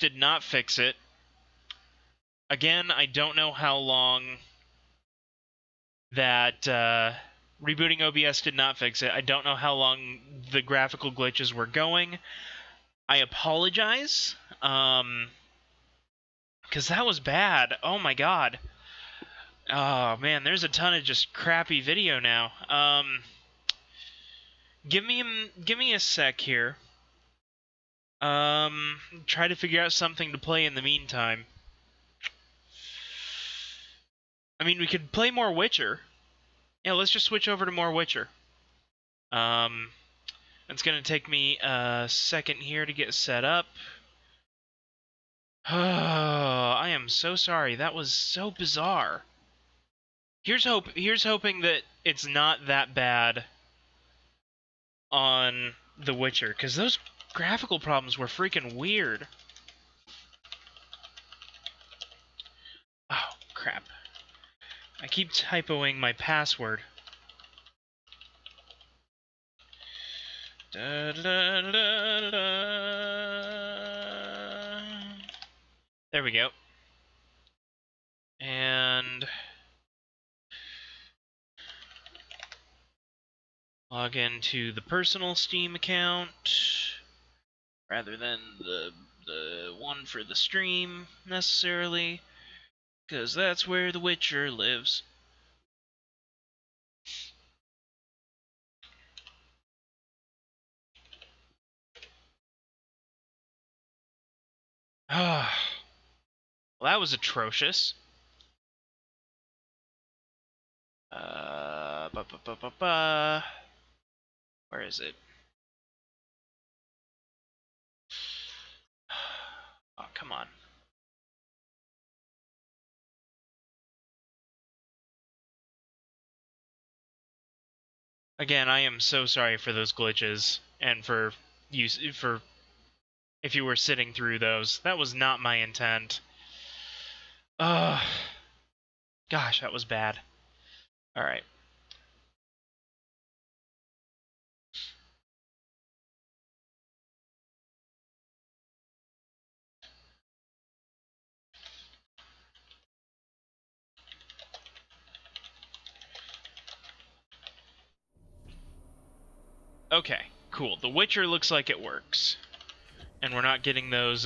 did not fix it. Again, I don't know how long that rebooting OBS did not fix it. I don't know how long the graphical glitches were going. I apologize, because that was bad. Oh my god. Oh man, there's a ton of just crappy video now. Give me a sec here. Try to figure out something to play in the meantime. I mean, we could play more Witcher. Yeah, let's just switch over to more Witcher. It's gonna take me a second here to get set up. Oh, I am so sorry. That was so bizarre. Here's hoping that it's not that bad on The Witcher, because those graphical problems were freaking weird. Oh, crap. I keep typoing my password. Da, da, da, da, da. There we go. And log into the personal Steam account rather than the one for the stream necessarily, because that's where The Witcher lives. Ah, well, that was atrocious. Where is it? Oh, come on. Again, I am so sorry for those glitches, and for if you were sitting through those. That was not my intent. Gosh, that was bad. Alright. Okay, cool. The Witcher looks like it works. And we're not getting those,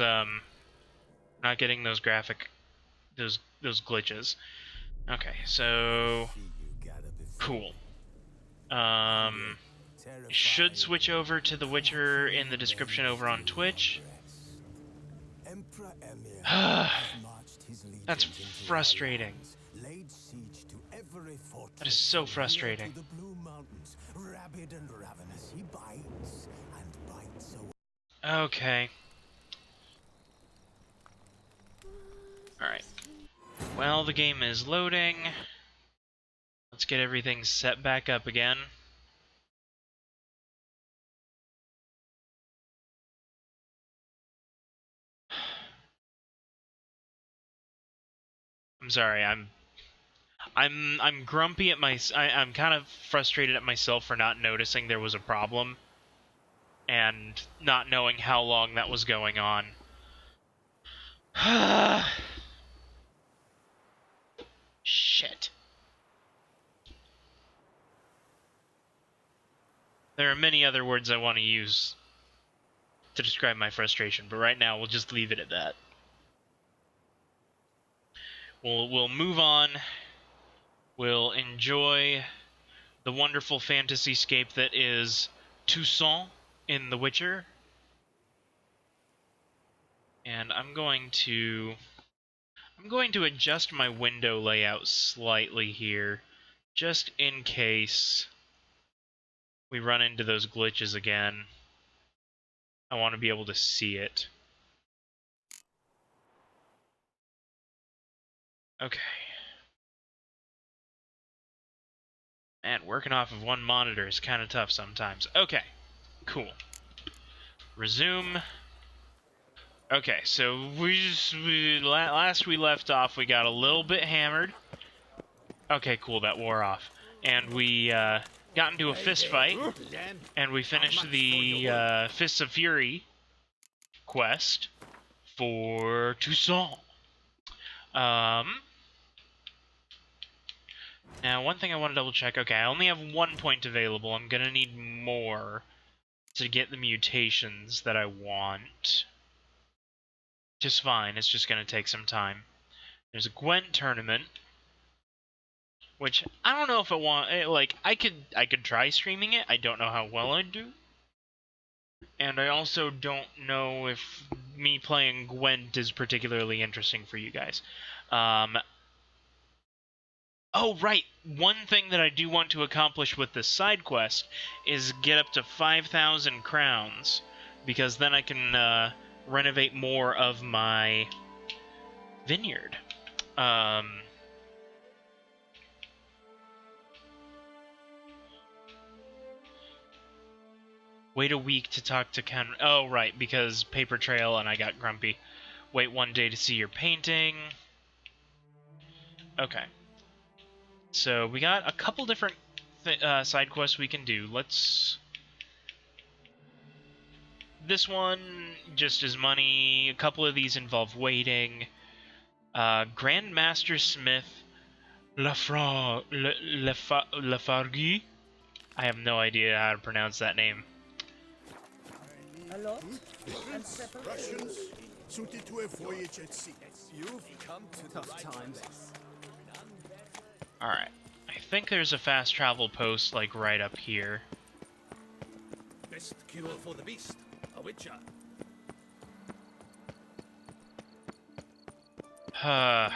graphic, those glitches. Okay, so... Cool. Should switch over to The Witcher in the description over on Twitch. That's frustrating. That is so frustrating. Okay. Alright. Well, the game is loading. Let's get everything set back up again. I'm sorry, I'm grumpy at I'm kind of frustrated at myself for not noticing there was a problem and not knowing how long that was going on. Shit. There are many other words I want to use to describe my frustration, but right now we'll just leave it at that. We'll move on. We'll enjoy the wonderful fantasy-scape that is Toussaint in The Witcher. And I'm going to adjust my window layout slightly here, just in case we run into those glitches again. I want to be able to see it. Okay. Man, working off of one monitor is kind of tough sometimes. Okay, cool. Resume. Okay, so last we left off, we got a little bit hammered. Okay, cool, that wore off. And we got into a fist fight, and we finished the Fists of Fury quest for Toussaint. Now, one thing I want to double check. Okay, I only have 1 point available. I'm gonna need more to get the mutations that I want. Just fine. It's just gonna take some time. There's a Gwent tournament, which I don't know if I want. I could try streaming it. I don't know how well I'd do, and I also don't know if me playing Gwent is particularly interesting for you guys. Oh, right. One thing that I do want to accomplish with this side quest is get up to 5,000 crowns, because then I can renovate more of my vineyard. Wait a week to talk to Ken. Oh, right, because paper trail and I got grumpy. Wait 1 day to see your painting. Okay. So we got a couple different side quests we can do. Let's... This one just is money. A couple of these involve waiting. Grandmaster Smith Lafargue? I have no idea how to pronounce that name. A lot? Russians suited to a voyage at sea. You've come to tough times. Alright. I think there's a fast travel post, like, right up here. Best cure for the beast, a witcher. And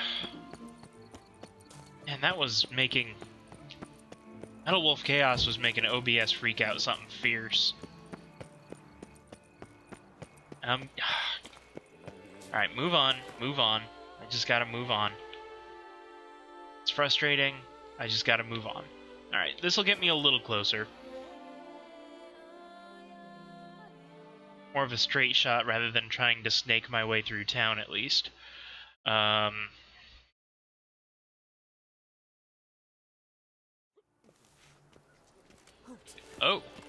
that was making... Metal Wolf Chaos was making OBS freak out something fierce. Alright, move on. I just gotta move on. It's frustrating. I just gotta move on. Alright, this'll get me a little closer. More of a straight shot rather than trying to snake my way through town, at least. Oh.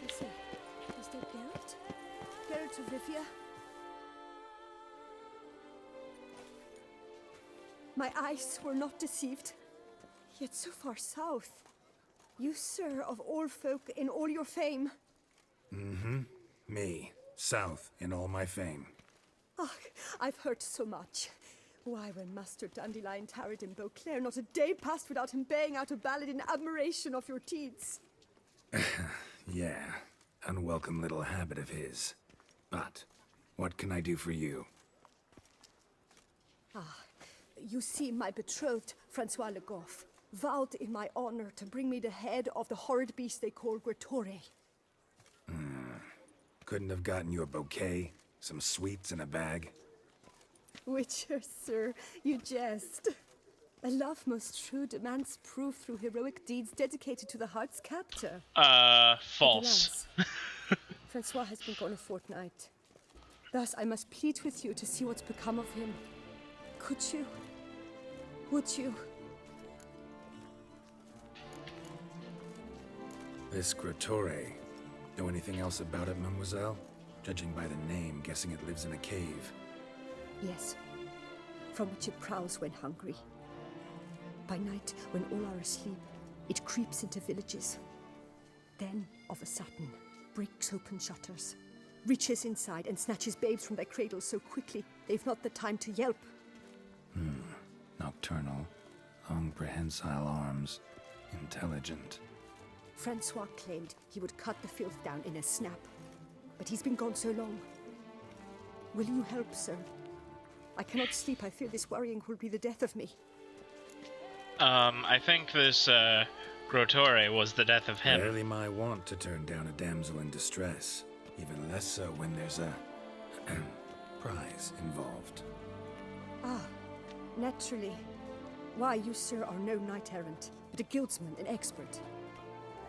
Listen, is that Geralt? Geralt of Rivia? My eyes were not deceived, yet so far south. You, sir, of all folk in all your fame. Me, south in all my fame. Ah, I've heard so much. Why, when Master Dandelion tarried in Beauclair, not a day passed without him baying out a ballad in admiration of your deeds. Yeah, unwelcome little habit of his. But, what can I do for you? You see, my betrothed, Francois Le Goff, vowed in my honor to bring me the head of the horrid beast they call Gretore. Couldn't have gotten you a bouquet, some sweets in a bag? Witcher, sir, you jest. A love most true demands proof through heroic deeds dedicated to the heart's captor. False. Alas, Francois has been gone a fortnight. Thus, I must plead with you to see what's become of him. Could you? Would you? This Gretore. Know anything else about it, mademoiselle? Judging by the name, guessing it lives in a cave. Yes. From which it prowls when hungry. By night, when all are asleep, it creeps into villages. Then, of a sudden, breaks open shutters, reaches inside and snatches babes from their cradles so quickly they've not the time to yelp. Nocturnal, long prehensile arms, intelligent. Francois claimed he would cut the filth down in a snap, but he's been gone so long. Will you help, sir? I cannot sleep. I fear this worrying will be the death of me. I think this, Grotore was the death of him. Rarely my wont to turn down a damsel in distress. Even less so when there's a prize involved. Ah, naturally. Why, you, sir, are no knight-errant, but a guildsman, an expert.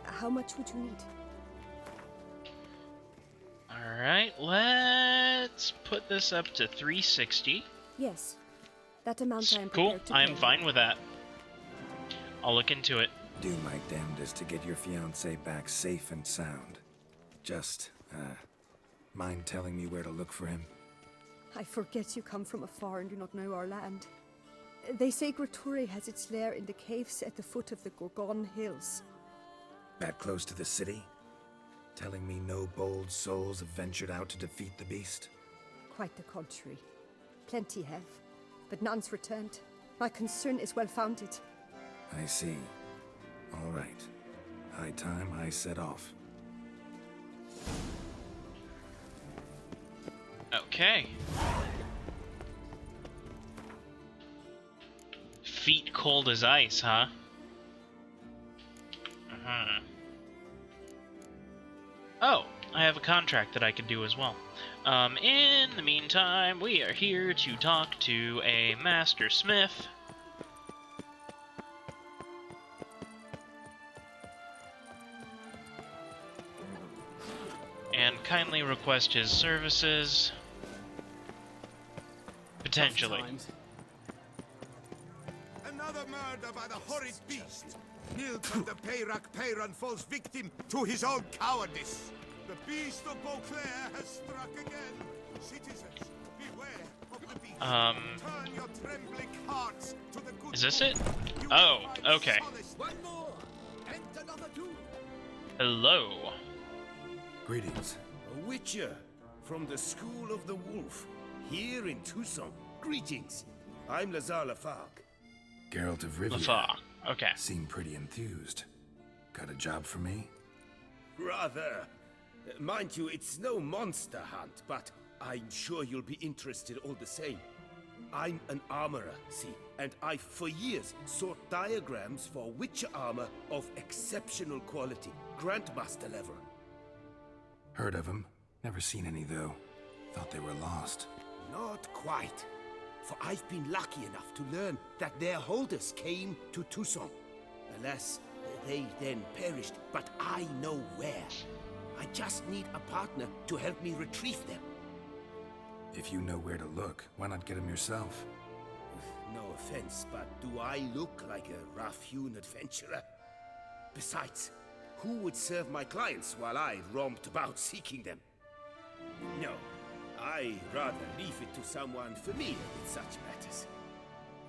How much would you need? Alright, let's put this up to 360. Yes, that amount I am Cool, prepared to I am pay. fine with that. I'll look into it. Do my damnedest to get your fiancé back safe and sound. Just, mind telling me where to look for him? I forget you come from afar and do not know our land. They say Graturi has its lair in the caves at the foot of the Gorgon Hills. That close to the city? Telling me no bold souls have ventured out to defeat the beast? Quite the contrary. Plenty have, but none's returned. My concern is well-founded. I see. All right. High time I set off. Okay. Feet cold as ice, huh? Uh-huh. Oh, I have a contract that I could do as well. In the meantime, we are here to talk to a master smith. And kindly request his services. Potentially. Another murder by the horrid beast. Nilton the Peyrak Peyran falls victim to his own cowardice. The beast of Beauclair has struck again. Citizens, beware of the beast. Turn your trembling hearts to the good. Is this it? You Oh, will find okay. solace. One more, and another two. Hello. Greetings. A witcher from the School of the Wolf, here in Tucson. Greetings. I'm Lazar Lafargue. Geralt of Rivia. Lafargue. Okay. Seem pretty enthused. Got a job for me? Rather. Mind you, it's no monster hunt, but I'm sure you'll be interested all the same. I'm an armorer, see, and I for years sought diagrams for witcher armor of exceptional quality, Grandmaster level. Heard of them. Never seen any, though. Thought they were lost. Not quite. For I've been lucky enough to learn that their holders came to Tucson. Alas, they then perished, but I know where. I just need a partner to help me retrieve them. If you know where to look, why not get them yourself? No offense, but do I look like a rough-hewn adventurer? Besides, who would serve my clients while I romped about seeking them? No, I'd rather leave it to someone familiar with such matters.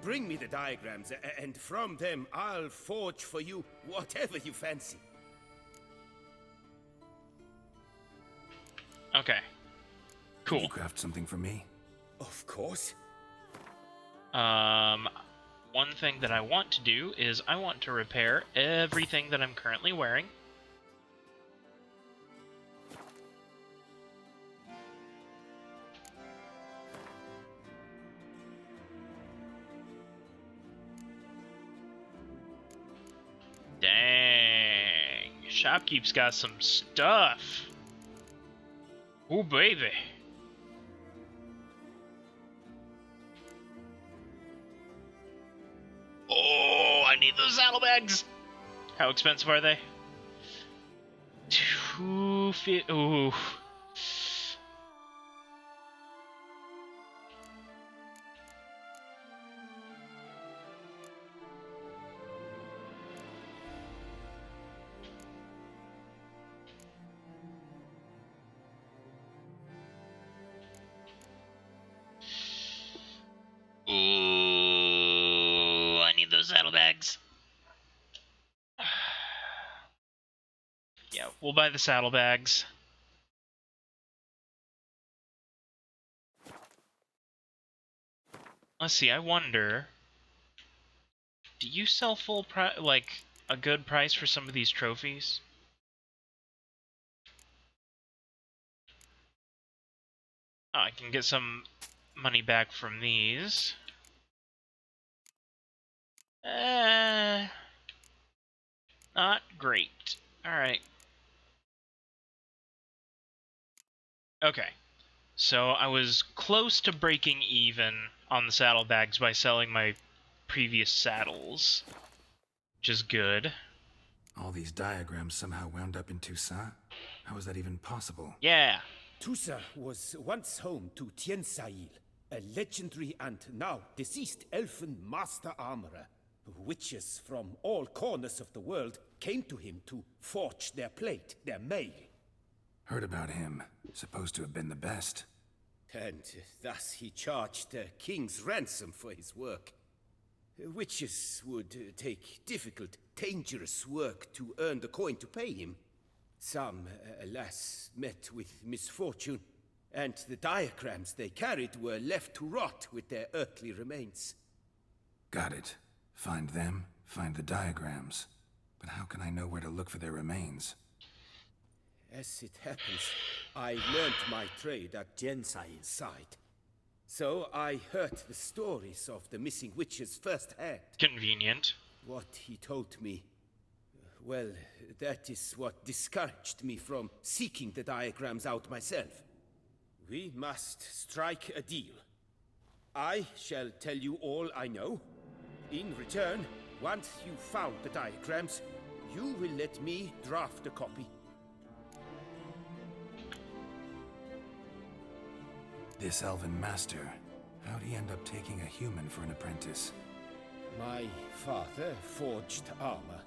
Bring me the diagrams, and from them I'll forge for you whatever you fancy. Okay. Can Cool. you craft something for me? Of course. One thing that I want to do is I want to repair everything that I'm currently wearing. Dang. Shopkeep's got some stuff. Ooh, baby. Oh, I need those saddlebags. How expensive are they? $250. Ooh. Ooh, I need those saddlebags. Yeah, we'll buy the saddlebags. Let's see, I wonder... Do you sell full price, like, a good price for some of these trophies? Oh, I can get some money back from these. Not great. Alright. Okay. So I was close to breaking even on the saddlebags by selling my previous saddles, which is good. All these diagrams somehow wound up in Toussaint? How is that even possible? Yeah. Tusa was once home to Tien Sail, a legendary and now deceased elfin master armorer. Witches from all corners of the world came to him to forge their plate, their mail. Heard about him. Supposed to have been the best. And thus he charged a king's ransom for his work. Witches would take difficult, dangerous work to earn the coin to pay him. Some, alas, met with misfortune, and the diagrams they carried were left to rot with their earthly remains. Got it. Find them, find the diagrams. But how can I know where to look for their remains? As it happens, I learned my trade at Jensail's side. So I heard the stories of the missing witches firsthand. Convenient. What he told me, well, that is what discouraged me from seeking the diagrams out myself. We must strike a deal. I shall tell you all I know. In return, once you found the diagrams, you will let me draft a copy. This elven master, how'd he end up taking a human for an apprentice? My father forged armor.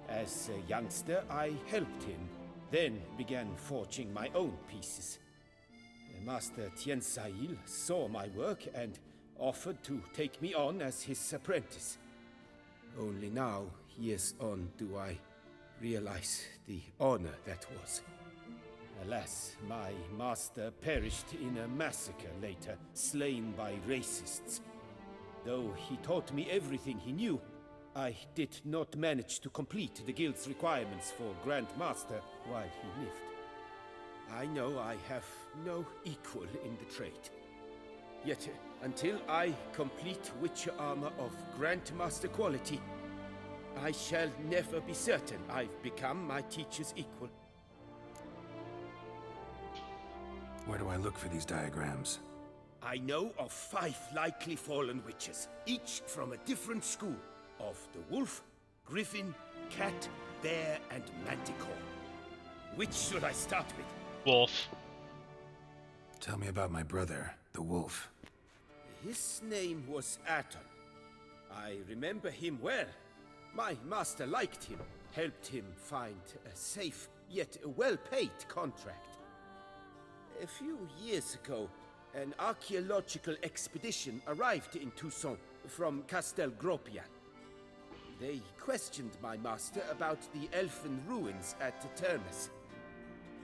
As a youngster, I helped him, then began forging my own pieces. Master Tiensail saw my work and offered to take me on as his apprentice. Only now, years on, do I realize the honor that was. Alas, my master perished in a massacre later, slain by racists. Though he taught me everything he knew, I did not manage to complete the guild's requirements for Grand Master while he lived. I know I have no equal in the trade. Yet, until I complete Witcher armor of Grandmaster quality, I shall never be certain I've become my teacher's equal. Where do I look for these diagrams? I know of 5 likely fallen witches, each from a different school, of the wolf, griffin, cat, bear, and manticore. Which should I start with? Wolf. Tell me about my brother, the wolf. His name was Aton. I remember him well. My master liked him, helped him find a safe, yet well-paid contract. A few years ago, an archaeological expedition arrived in Toussaint from Castel Gropian. They questioned my master about the elfin ruins at Termes.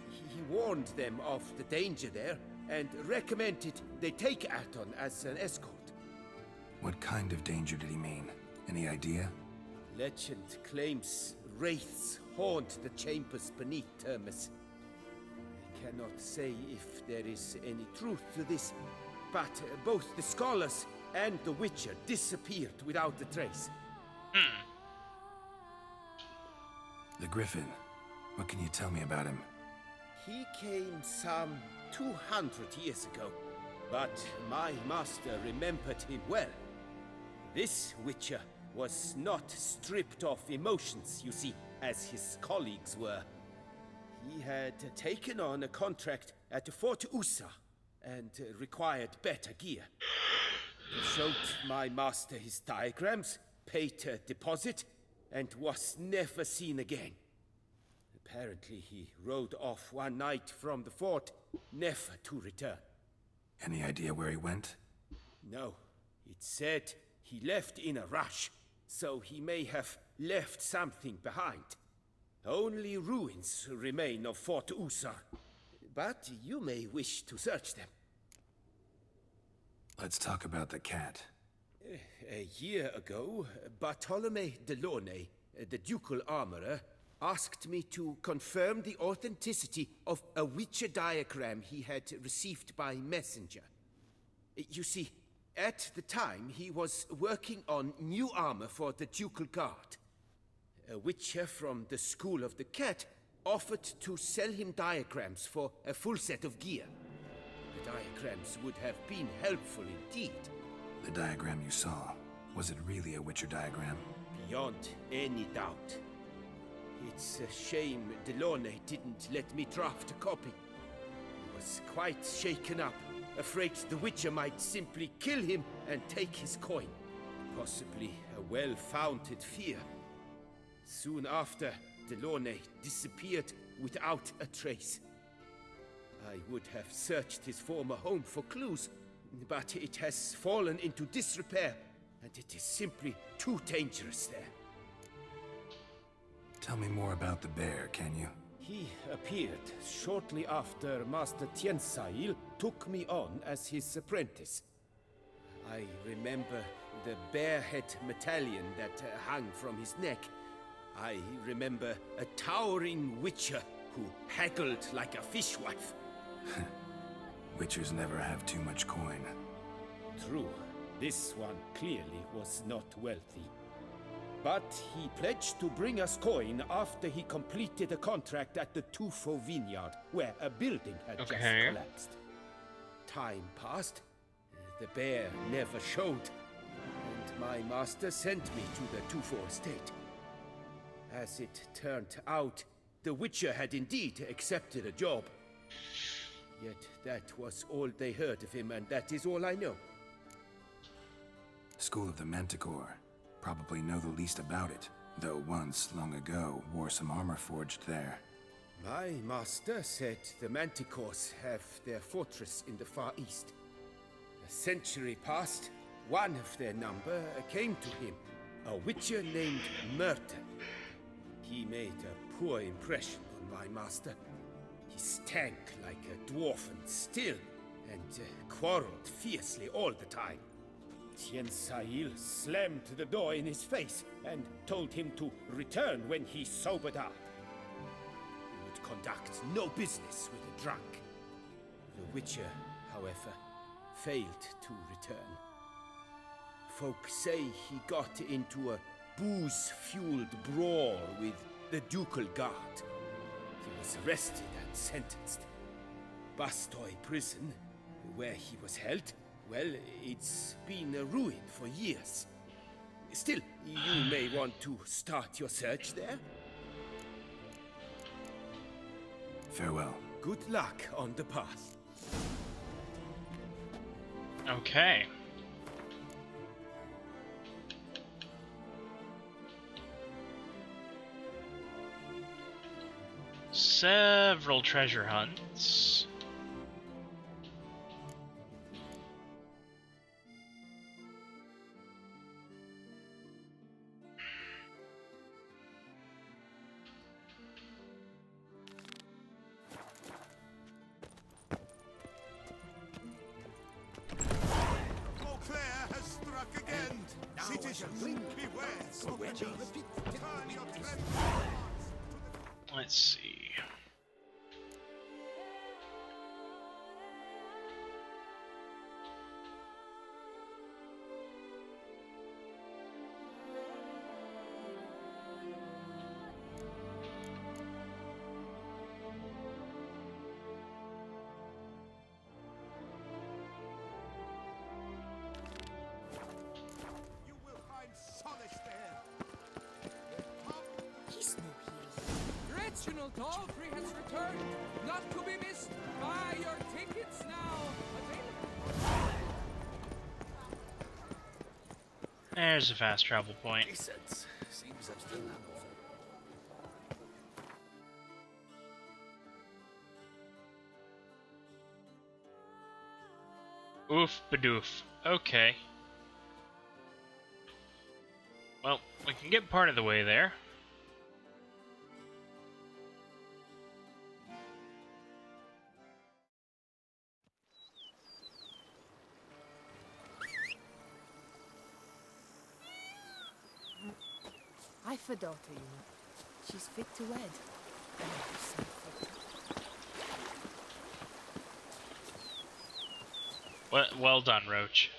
He warned them of the danger there and recommended they take Aton as an escort. What kind of danger did he mean? Any idea? Legend claims wraiths haunt the chambers beneath Termes. I cannot say if there is any truth to this, but both the scholars and the Witcher disappeared without a trace. The Griffin. What can you tell me about him? He came some 200 years ago, but my master remembered him well. This Witcher was not stripped of emotions, you see, as his colleagues were. He had taken on a contract at Fort Usa and required better gear. He showed my master his diagrams, paid a deposit, and was never seen again. Apparently he rode off one night from the fort, never to return. Any idea where he went? No, it said he left in a rush, so he may have left something behind. Only ruins remain of Fort Usar, but you may wish to search them. Let's talk about the cat. A year ago, Bartolome de Launay, the ducal armorer, asked me to confirm the authenticity of a Witcher diagram he had received by messenger. You see, at the time he was working on new armor for the ducal guard. A Witcher from the School of the Cat offered to sell him diagrams for a full set of gear. The diagrams would have been helpful indeed. The diagram you saw, was it really a Witcher diagram? Beyond any doubt. It's a shame Delaunay didn't let me draft a copy. He was quite shaken up, afraid the Witcher might simply kill him and take his coin. Possibly a well-founded fear. Soon after, Delaunay disappeared without a trace. I would have searched his former home for clues, but it has fallen into disrepair, and it is simply too dangerous there. Tell me more about the bear, can you? He appeared shortly after Master Tiensail took me on as his apprentice. I remember the bear-head medallion that hung from his neck. I remember a towering witcher who haggled like a fishwife. Witchers never have too much coin. True, this one clearly was not wealthy. But he pledged to bring us coin after he completed a contract at the Tufo vineyard, where a building had just collapsed. Time passed. The bear never showed, and my master sent me to the Tufo estate. As it turned out, the Witcher had indeed accepted a job. Yet that was all they heard of him, and that is all I know. School of the Manticore. Probably know the least about it, though once, long ago, wore some armor forged there. My master said the Manticores have their fortress in the Far East. A century passed, one of their number came to him, a witcher named Merton. He made a poor impression on my master. He stank like a dwarfen still, and quarreled fiercely all the time. Tiensail slammed the door in his face and told him to return when he sobered up. He would conduct no business with a drunk. The Witcher, however, failed to return. Folk say he got into a booze-fueled brawl with the Ducal Guard. He was arrested and sentenced. Bastoy prison, where he was held, well, it's been a ruin for years. Still, you may want to start your search there. Farewell. Good luck on the path. Okay. Several treasure hunts. Beauclair has struck again. Citizens, beware. Turn your trembling hearts to the Let's see. You will find solace there. He's no hero. Reginald Daltrey has returned, not to be missed. Buy your tickets now. Available. There's a fast travel point. Decent. Seems I'm still Hanover. Oof badoof. Okay. Well, we can get part of the way there. I've a daughter, you know. She's fit to wed. And I'm so fit. Well done, Roach.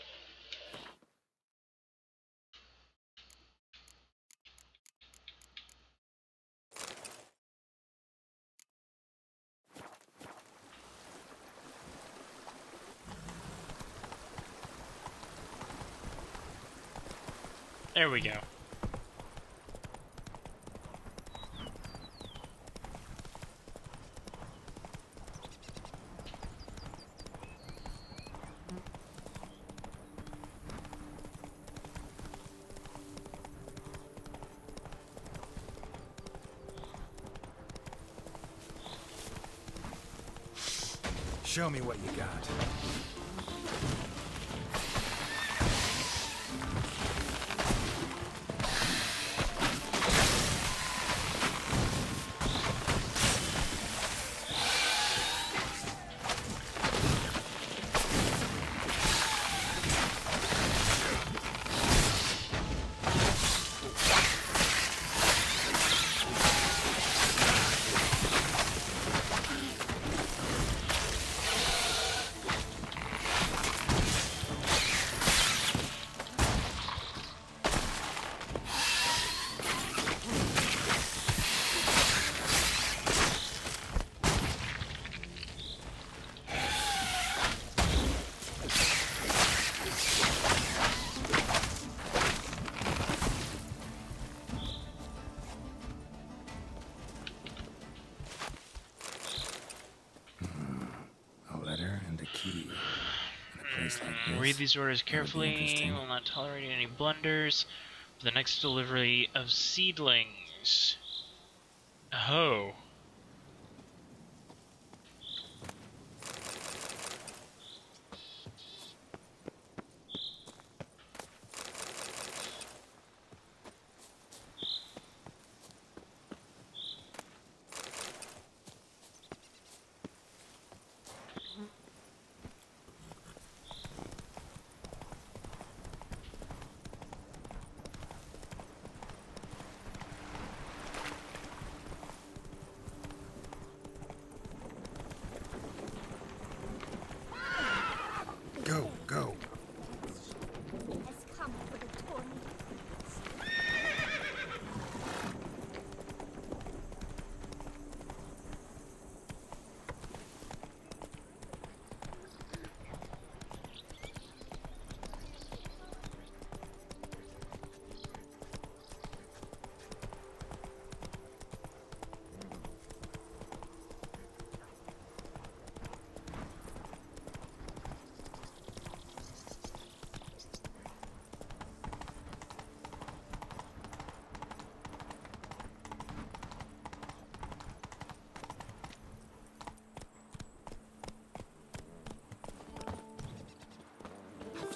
There we go. Show me what you got. Read these orders That would be carefully. interesting. Will not tolerate any blunders. For the next delivery of seedlings. Oh. Go, go. Has come for the tournament.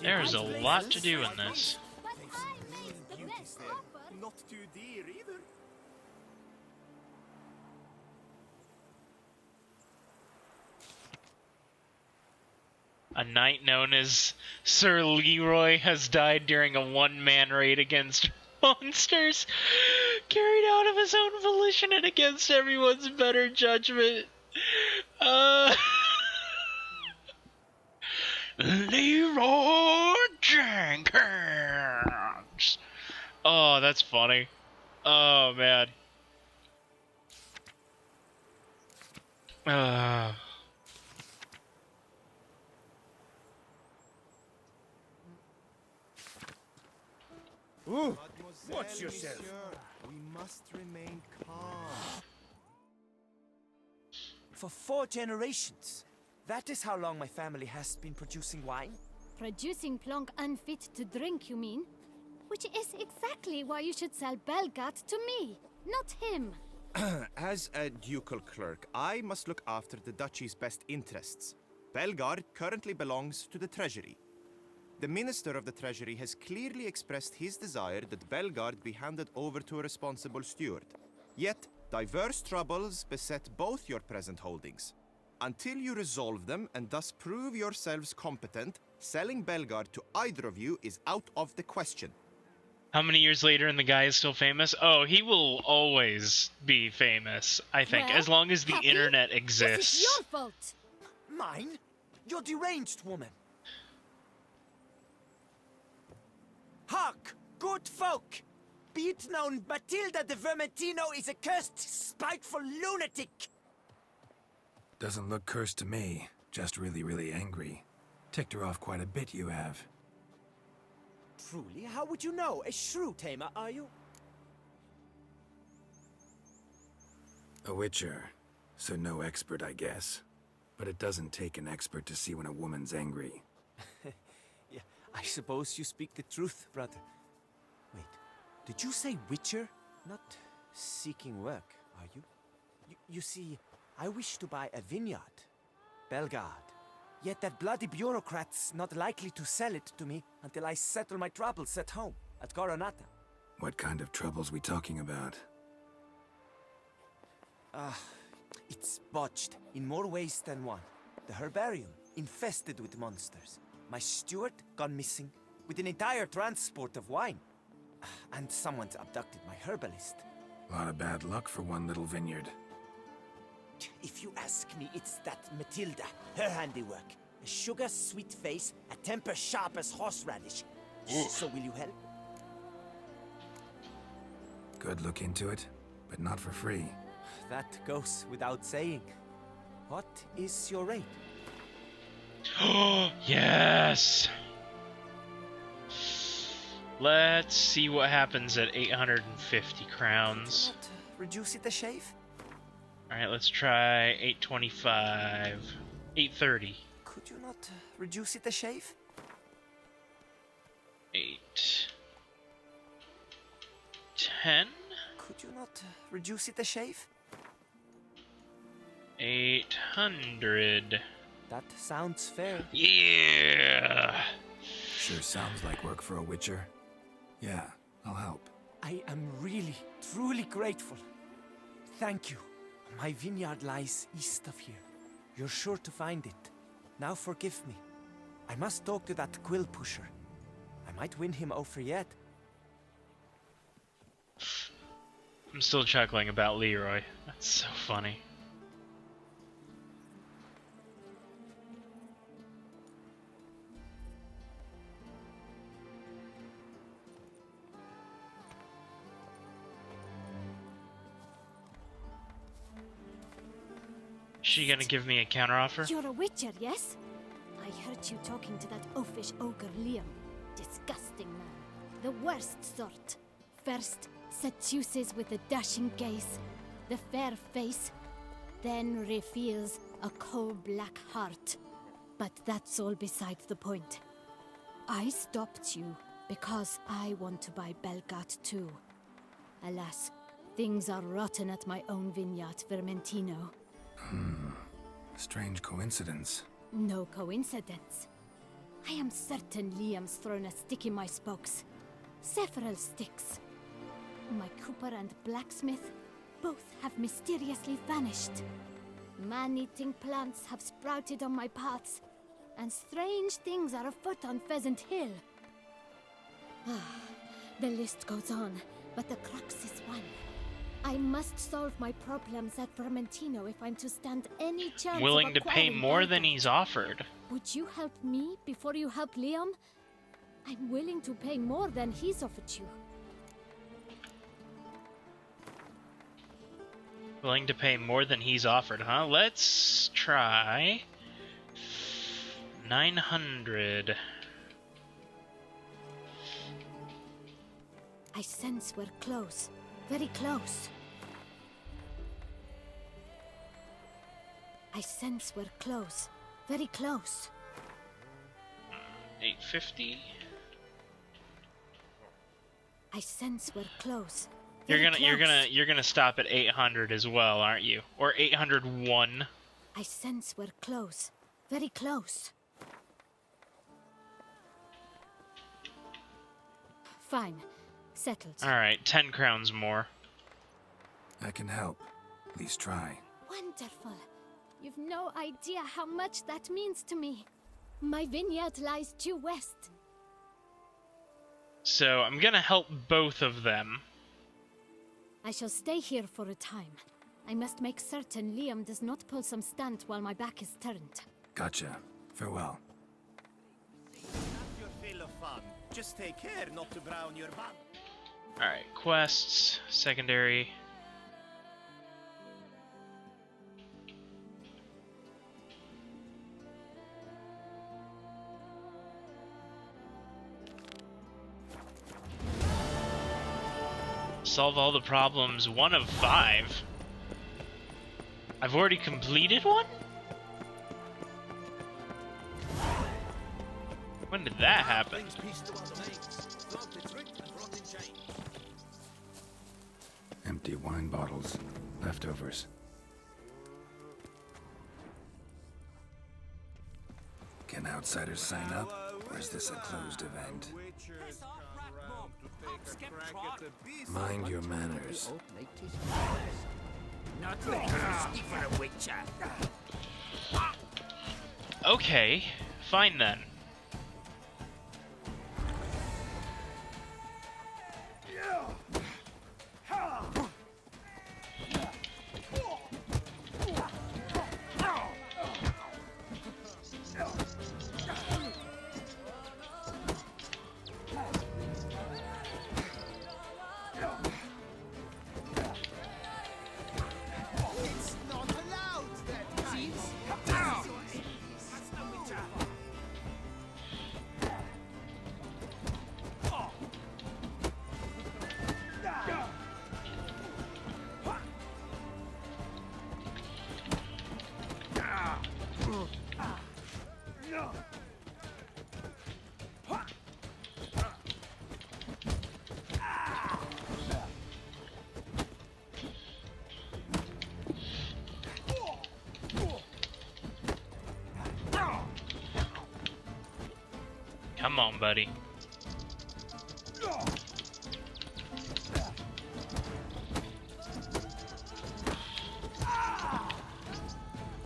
There's a lot to do in this. But I made the best offer. Not too dear either. A knight known as Sir Leroy has died during a one-man raid against monsters, carried out of his own volition and against everyone's better judgment. Leroy Jenkins. Oh, that's funny. Oh, man. Ooh, watch yourself. We must remain calm. For 4 generations. That is how long my family has been producing wine. Producing plonk unfit to drink, you mean? Which is exactly why you should sell Belgard to me, not him. As a ducal clerk, I must look after the duchy's best interests. Belgard currently belongs to the treasury. The Minister of the Treasury has clearly expressed his desire that Belgard be handed over to a responsible steward. Yet, diverse troubles beset both your present holdings. Until you resolve them and thus prove yourselves competent, selling Belgard to either of you is out of the question. How many years later and the guy is still famous? Oh, he will always be famous, I think, Well, as long as the Happy, internet This exists. is your fault. Mine? You're deranged, woman. Hark, good folk! Be it known, Matilda de Vermentino is a cursed, spiteful lunatic! Doesn't look cursed to me. Just really, really angry. Ticked her off quite a bit, you have. Truly, how would you know? A shrew tamer, are you? A witcher. So no expert, I guess. But it doesn't take an expert to see when a woman's angry. Yeah, I suppose you speak the truth, brother. Wait, did you say witcher? Not seeking work, are you? You see, I wish to buy a vineyard. Belgard. Yet that bloody bureaucrat's not likely to sell it to me until I settle my troubles at home, at Coronata. What kind of troubles we talking about? It's botched in more ways than one. The herbarium, infested with monsters. My steward, gone missing, with an entire transport of wine. And someone's abducted my herbalist. A lot of bad luck for one little vineyard. If you ask me, it's that Matilda, her handiwork. A sugar-sweet face, a temper sharp as horseradish. So will you help? Could look into it, but not for free. That goes without saying. What is your rate? Yes! Let's see what happens at 850 crowns. Not reduce it a shave? Alright, let's try 825. 830. Could you not reduce it a shave? 810. Could you not reduce it a shave? 800. That sounds fair. Yeah! Sure sounds like work for a witcher. Yeah, I'll help. I am really, truly grateful. Thank you. My vineyard lies east of here. You're sure to find it. Now forgive me. I must talk to that quill pusher. I might win him over yet. I'm still chuckling about Leroy. That's so funny. She gonna give me a counteroffer? You're a witcher, yes? I heard you talking to that oafish ogre Liam. Disgusting man. The worst sort. First, seduces with a dashing gaze, the fair face, then reveals a coal-black heart. But that's all besides the point. I stopped you because I want to buy Belgat too. Alas, things are rotten at my own vineyard, Vermentino. Strange coincidence. No coincidence. I am certain Liam's thrown a stick in my spokes. Several sticks. My cooper and blacksmith both have mysteriously vanished. Man-eating plants have sprouted on my paths, and strange things are afoot on Pheasant Hill. The list goes on, but the crux is one. I must solve my problems at Vermentino if I'm to stand any chance Willing of to pay acquiring more than Belgat. he's offered. Would you help me before you help Liam? I'm willing to pay more than he's offered you. Willing to pay more than he's offered, huh? Let's try 900. I sense we're close. Very close. I sense we're close. Very close. 850. I sense we're close. You're gonna stop at 800 as well, aren't you? Or 801. I sense we're close. Very close. Fine. Settled. Alright, 10 crowns more. I can help. At least try. Wonderful. You've no idea how much that means to me. My vineyard lies due west. So, I'm gonna help both of them. I shall stay here for a time. I must make certain Liam does not pull some stunt while my back is turned. Gotcha. Farewell. Have your fill of fun. Just take care not to brown your bun. Alright, quests, secondary. Solve all the problems, 1 of 5. I've already completed one? When did that happen? Empty wine bottles. Leftovers. outsiders sign up, or is this a closed event? Mind your manners. Not like you for a witcher. Okay, fine then. Come on, buddy.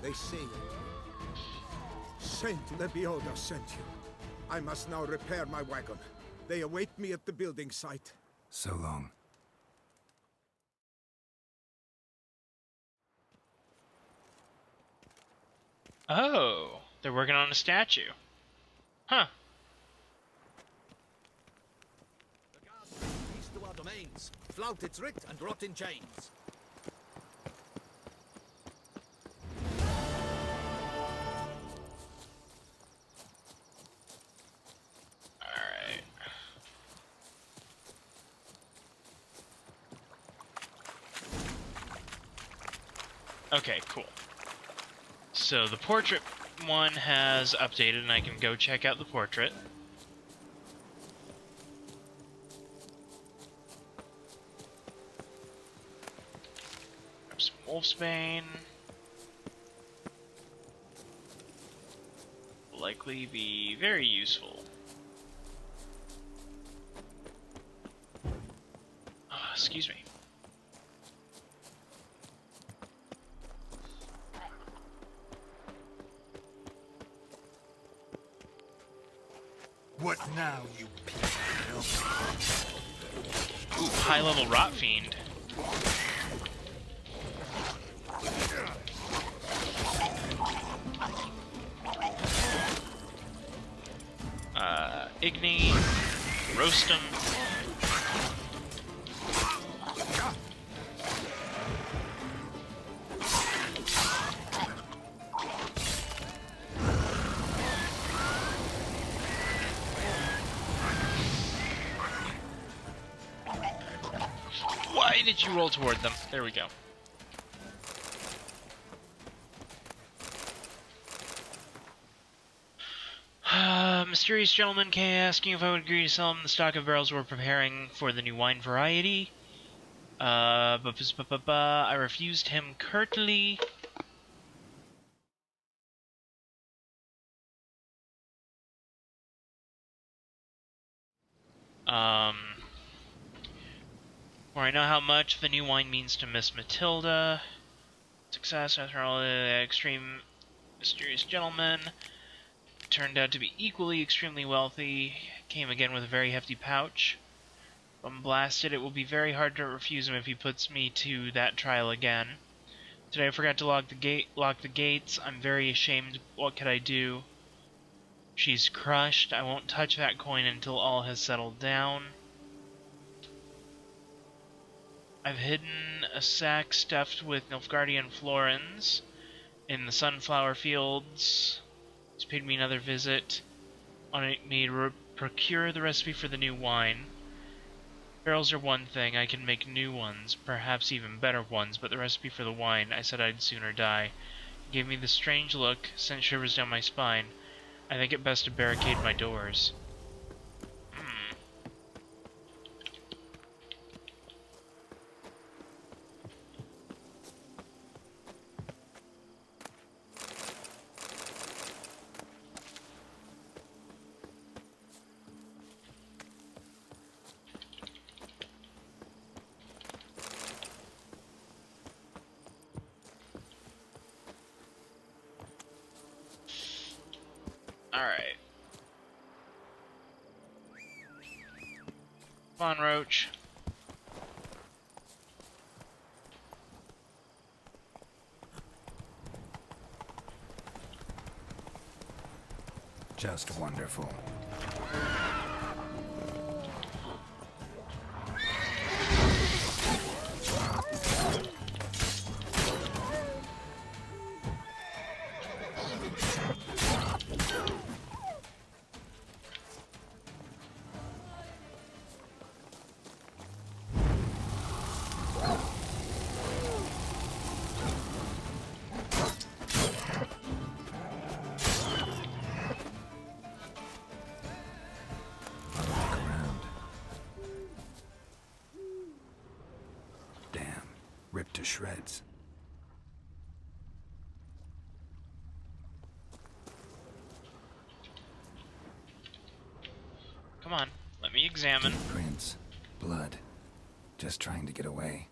They say Saint Lebioda sent you. I must now repair my wagon. They await me at the building site. So long. Oh, they're working on a statue. Huh. The guards bring peace to our domains. Flout its writ and rot in chains. Alright. Okay, cool. So the portrait one has updated and I can go check out the portrait. Grab some wolfsbane. Will likely be very useful. Excuse me. What now, you piece of filth? Ooh, high-level rot fiend. Igni, roast 'em. Why did you roll toward them? There we go. Mysterious gentleman came asking if I would agree to sell him the stock of barrels we're preparing for the new wine variety. I refused him curtly. For I know how much the new wine means to Miss Matilda. Success after all, the extreme mysterious gentleman turned out to be equally extremely wealthy. Came again with a very hefty pouch. If I'm blasted, it will be very hard to refuse him if he puts me to that trial again. Today I forgot to lock the gates. I'm very ashamed. What could I do? She's crushed. I won't touch that coin until all has settled down. I've hidden a sack stuffed with Nilfgaardian florins in the sunflower fields. He's paid me another visit. Wanted me to procure the recipe for the new wine. Barrels are one thing. I can make new ones, perhaps even better ones, but the recipe for the wine, I said I'd sooner die. He gave me this strange look, sent shivers down my spine. I think it best to barricade my doors. Alright. Come on, Roach. Just wonderful. Ripped to shreds. Come on, let me examine. Prints, blood, just trying to get away.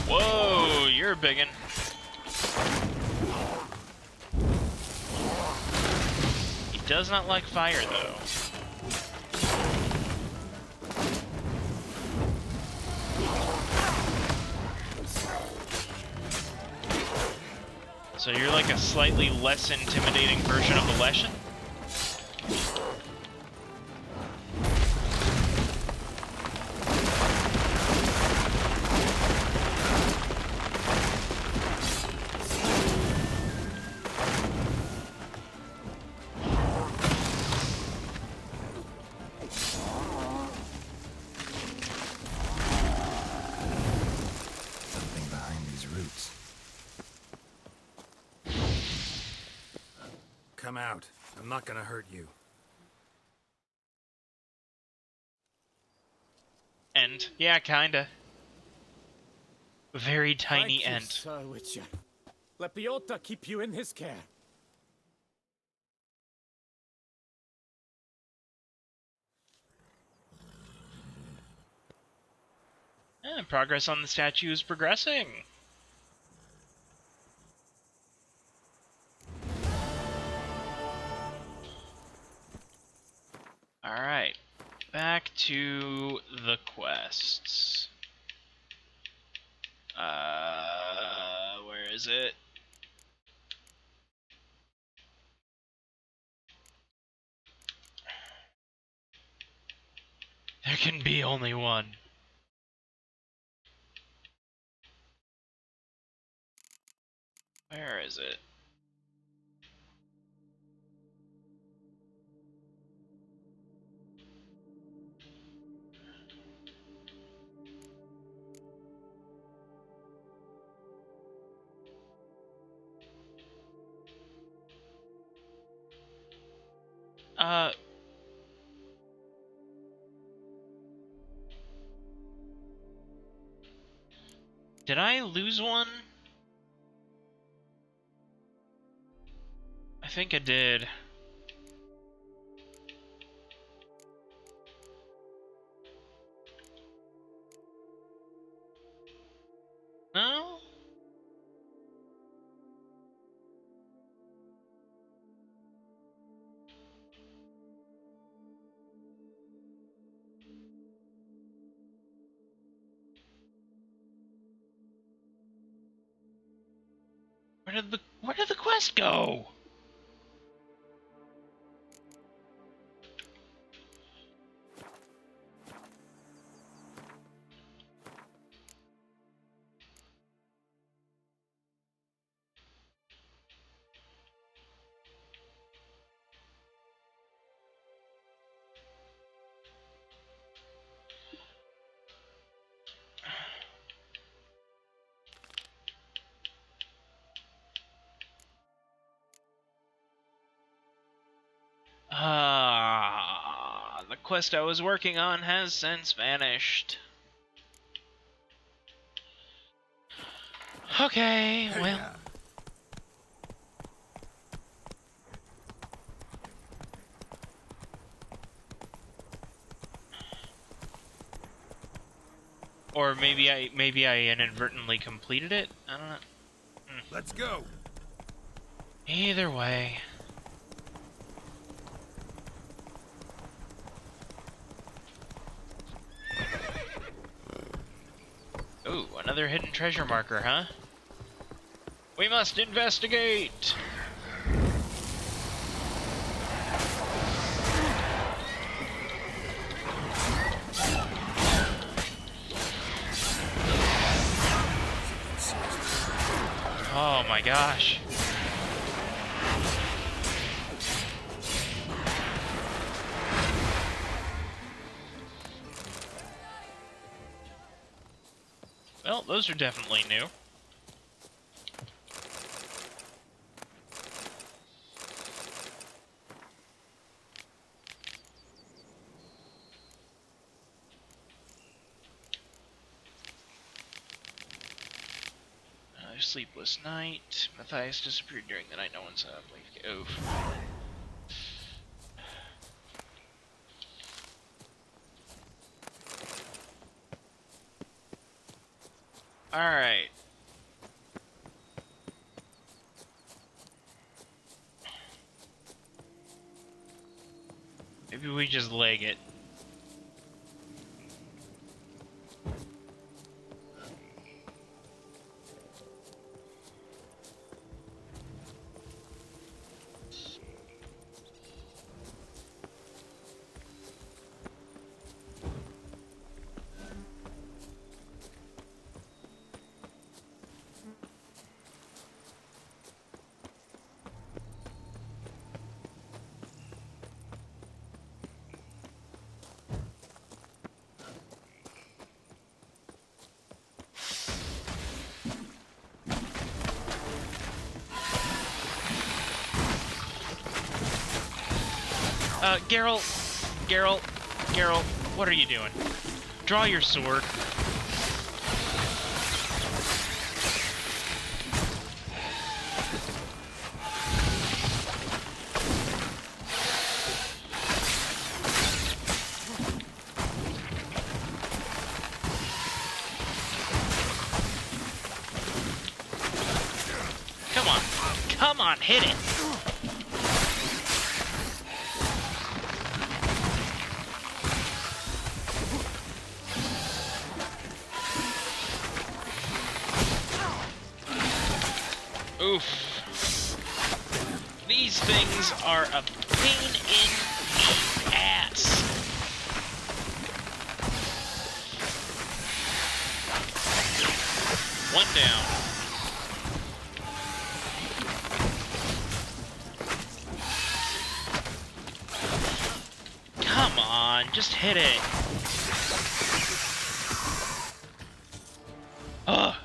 Whoa, you're a biggin'. He does not like fire, though. So you're like a slightly less intimidating version of the Leshen? Come out. I'm not gonna hurt you. End. Yeah, kinda. Very tiny Thank you, end. Sir Witcher. Let Biota keep you in his care. Progress on the statue is progressing. Alright, back to the quests. Where is it? There can be only one. Where is it? Did I lose one? I think I did. No? Where did the quest go? The quest I was working on has since vanished. Okay, well. Or maybe I inadvertently completed it? I don't know. Let's go. Either way. Ooh, another hidden treasure marker, huh? We must investigate! Oh my gosh. Well, those are definitely new. Sleepless night. Matthias disappeared during the night. No one saw him leave. Oof. Alright. Maybe we just leg it. Geralt, what are you doing? Draw your sword. Come on, hit it! Oof. These things are a pain in the ass. One down. Come on, just hit it. Ugh.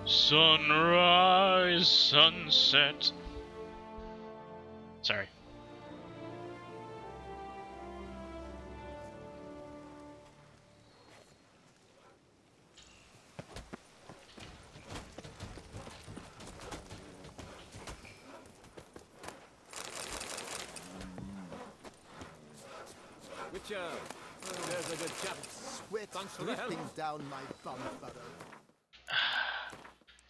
Sunrise, sunset. Sorry. Witcher, there's a good chap. Sweat dripping down my bum furrow.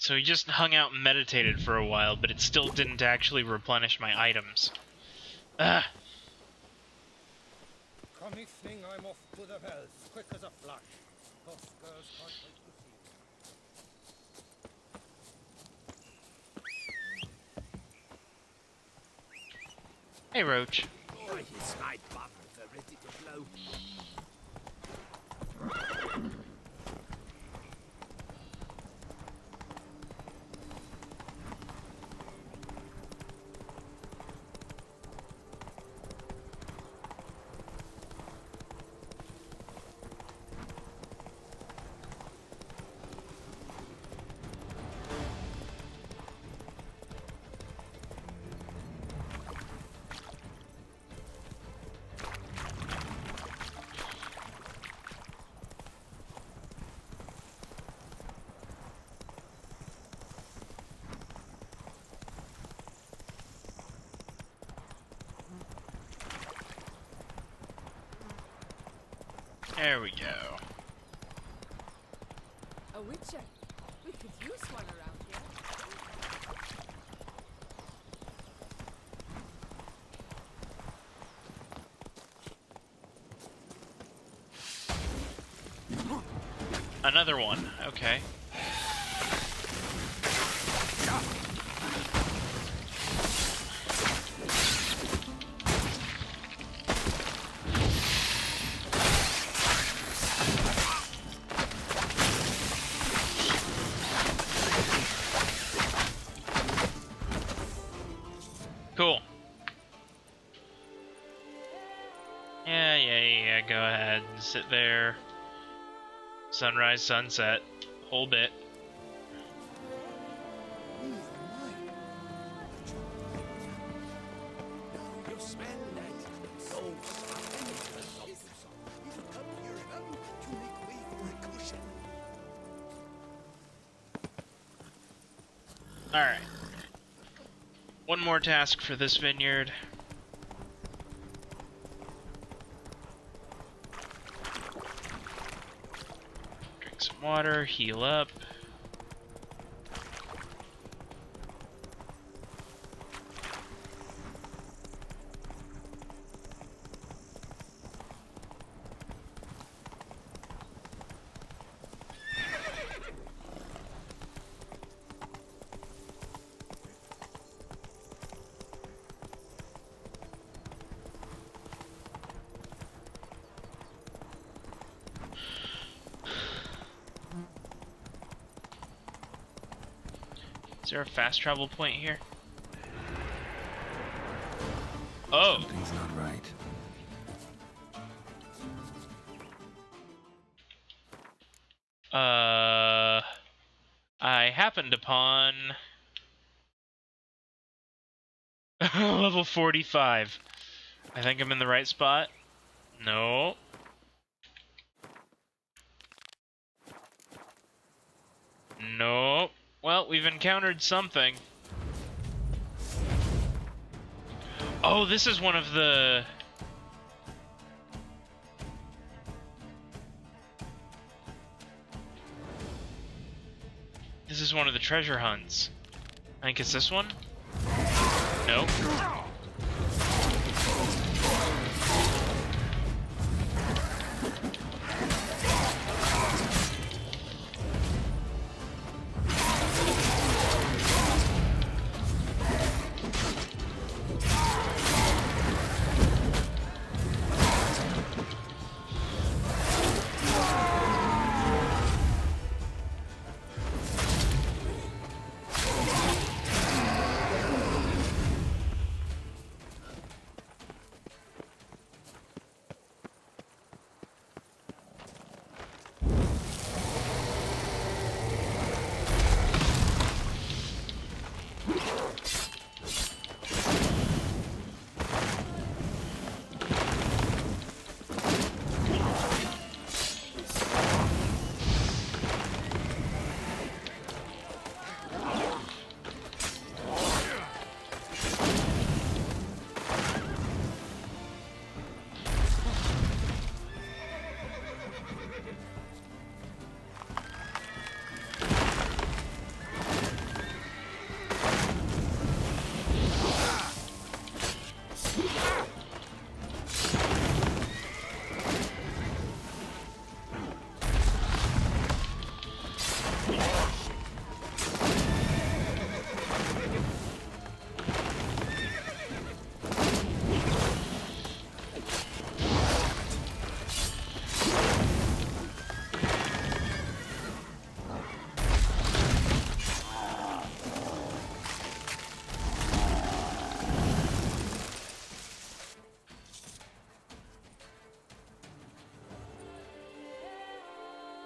So he just hung out and meditated for a while, but it still didn't actually replenish my items. Ugh. Come evening, I'm off to the wells, quick as a flash. Those girls can't wait to see. Hey, Roach. Oh, it's my bum for ready to blow. There we go. A witcher. We could use one around here. Another one. Okay. Cool. Yeah, go ahead and sit there. Sunrise, sunset, whole bit. You smell that? So you can come here now to make way for a cushion. Alright. One more task for this vineyard. Drink some water, heal up. Is there a fast travel point here? Oh! Something's not right. I happened upon level 45. I think I'm in the right spot. No. Nope. Well, we've encountered something. Oh, this is one of the... This is one of the treasure hunts. I think it's this one? Nope.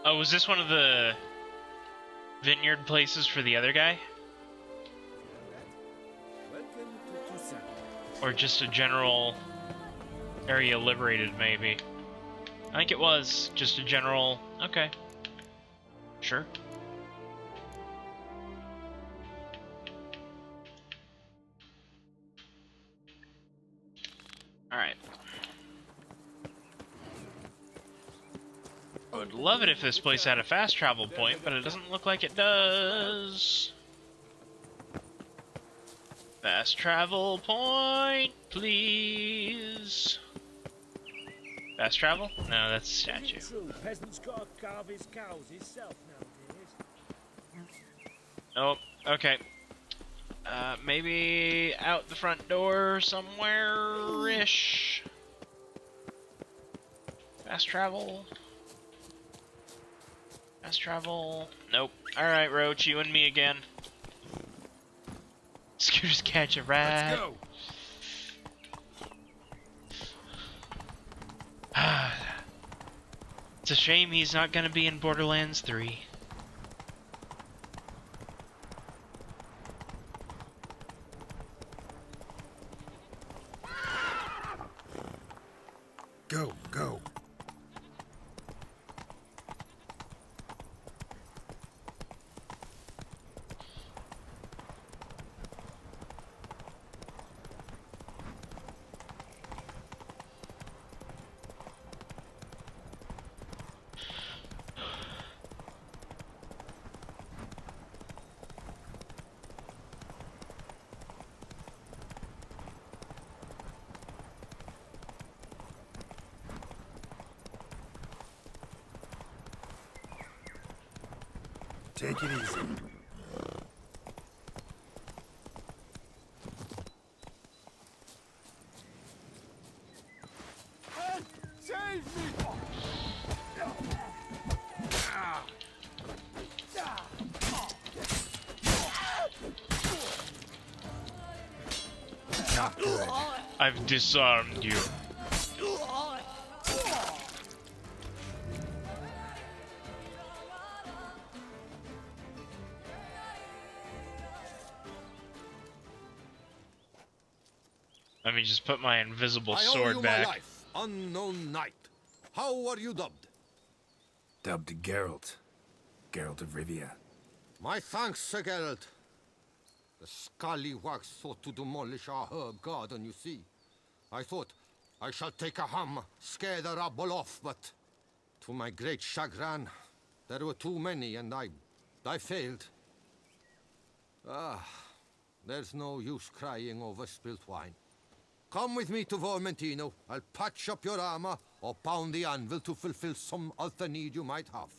Oh, was this one of the vineyard places for the other guy? Or just a general area liberated, maybe? I think it was just a general... Okay. Sure. Alright. would love it if this place had a fast travel point, but it doesn't look like it does. Fast travel point, please. Fast travel? No, that's a statue. True, peasants gotta carve his cows himself nowadays. Nope. Okay. Maybe out the front door somewhere-ish. Fast travel. Fast travel. Nope. Alright, Roach, you and me again. Scooters catch a rat. Let's go. It's a shame he's not gonna be in Borderlands 3. Go, go. Take it easy. Save me! Not good. I've disarmed you. Let me just put my invisible sword back. My life, unknown knight. How are you dubbed? Dubbed Geralt. Geralt of Rivia. My thanks, Sir Geralt. The scallywags sought to demolish our herb garden, you see. I thought, I shall take a hammer, scare the rabble off, but to my great chagrin, there were too many and I failed. There's no use crying over spilt wine. Come with me to Vermentino. I'll patch up your armor or pound the anvil to fulfill some other need you might have.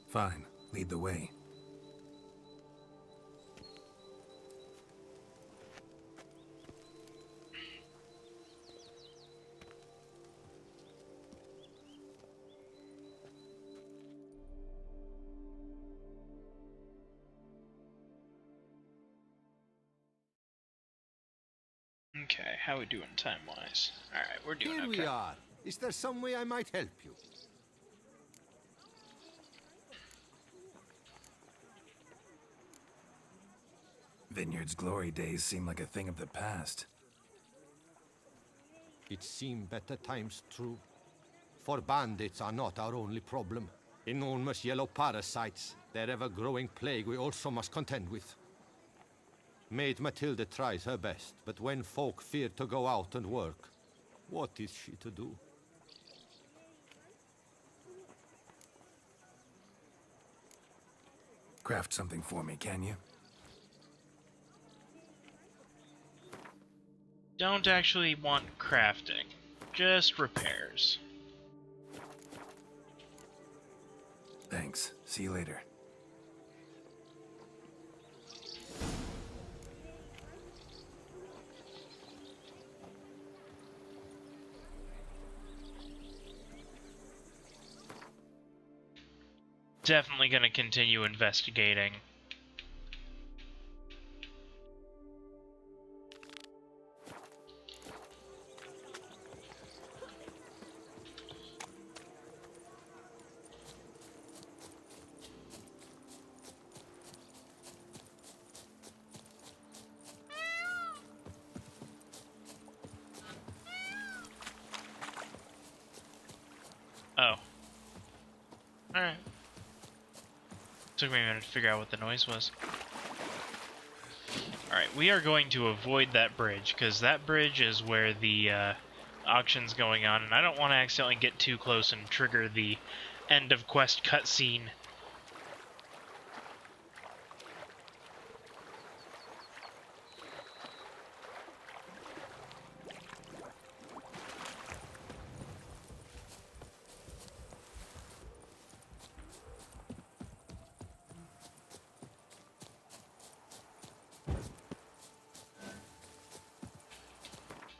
Fine. Lead the way. Okay, how we doing time-wise? Alright, we're doing Here okay. we are. Is there some way I might help you? Vineyard's glory days seem like a thing of the past. It seemed better times, true. For bandits are not our only problem. Enormous yellow parasites, their ever-growing plague we also must contend with. Maid Matilda tries her best, but when folk fear to go out and work, what is she to do? Craft something for me, can you? Don't actually want crafting, just repairs. Thanks. See you later. Definitely gonna continue investigating. Oh. Alright. Took me a minute to figure out what the noise was. Alright, we are going to avoid that bridge, because that bridge is where the auction's going on, and I don't want to accidentally get too close and trigger the end of quest cutscene.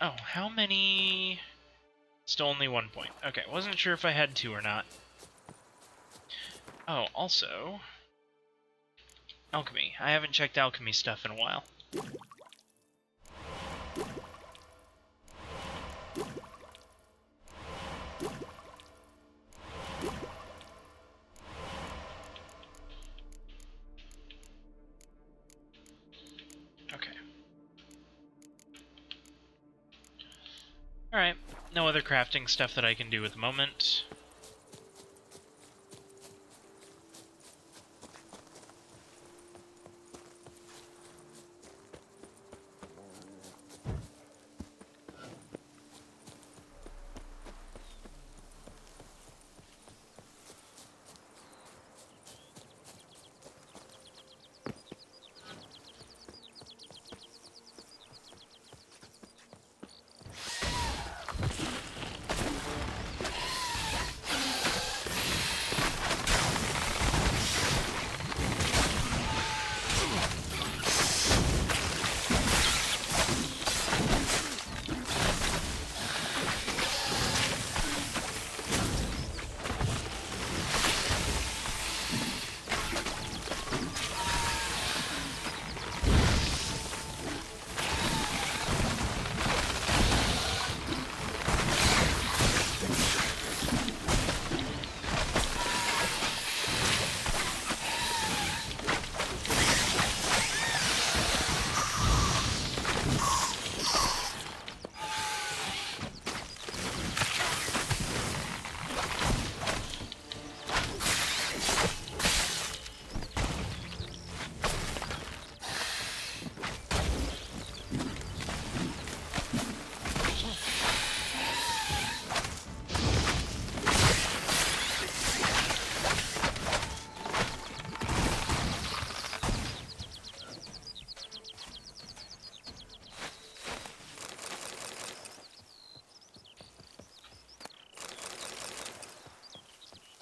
Oh, how many? Still only 1 point. Okay, wasn't sure if I had 2 or not. Oh, also... alchemy. I haven't checked alchemy stuff in a while. Alright, no other crafting stuff that I can do at the moment.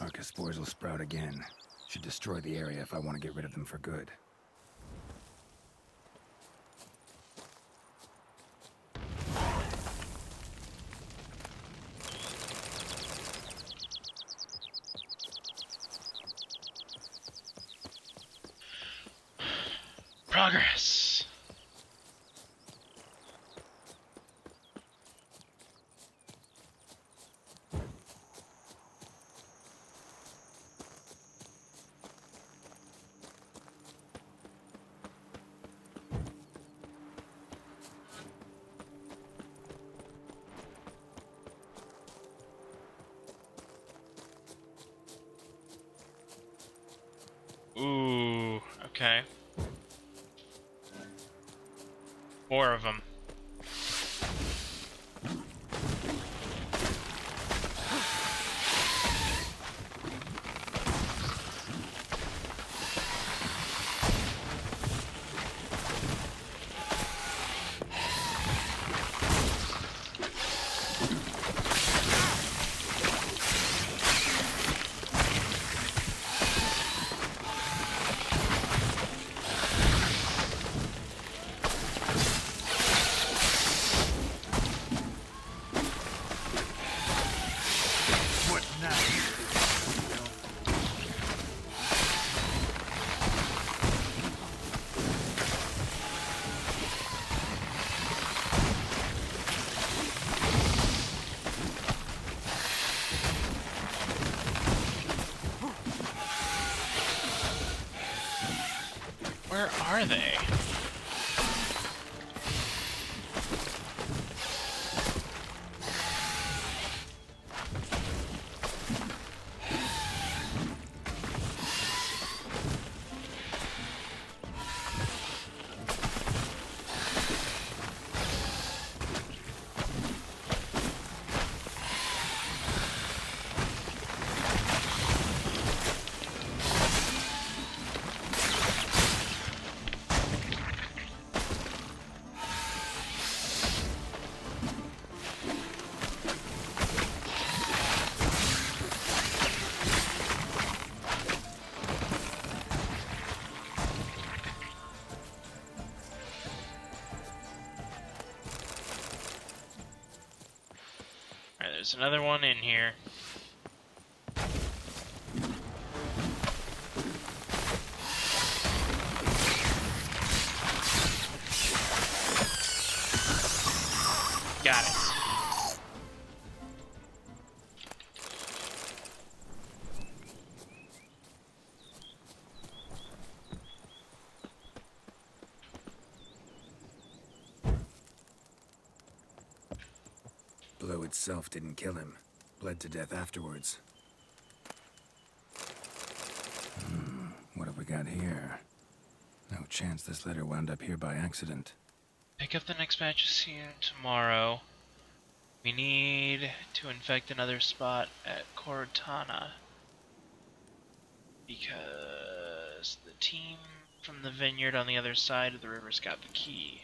Arca spores will sprout again. Should destroy the area if I want to get rid of them for good. Progress! Ooh, okay. 4 of them. Where are they? There's another one in here. Got it. Blow itself didn't kill him. Bled to death afterwards. What have we got here? No chance this letter wound up here by accident. Pick up the next batch soon tomorrow. We need to infect another spot at Cortana. Because the team from the vineyard on the other side of the river's got the key.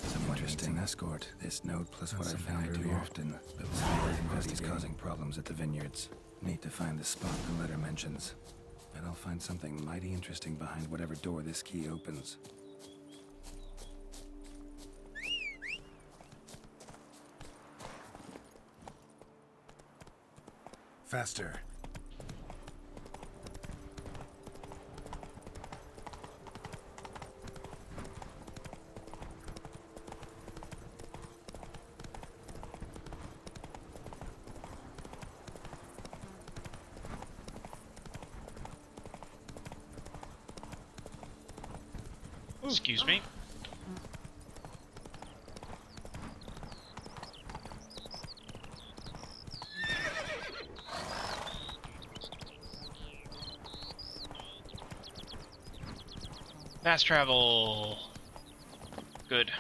Some interesting escort. This note plus what I found too often. But is causing problems at the vineyards. Need to find the spot the letter mentions. And I'll find something mighty interesting behind whatever door this key opens. Faster. Excuse me. Fast travel. Good.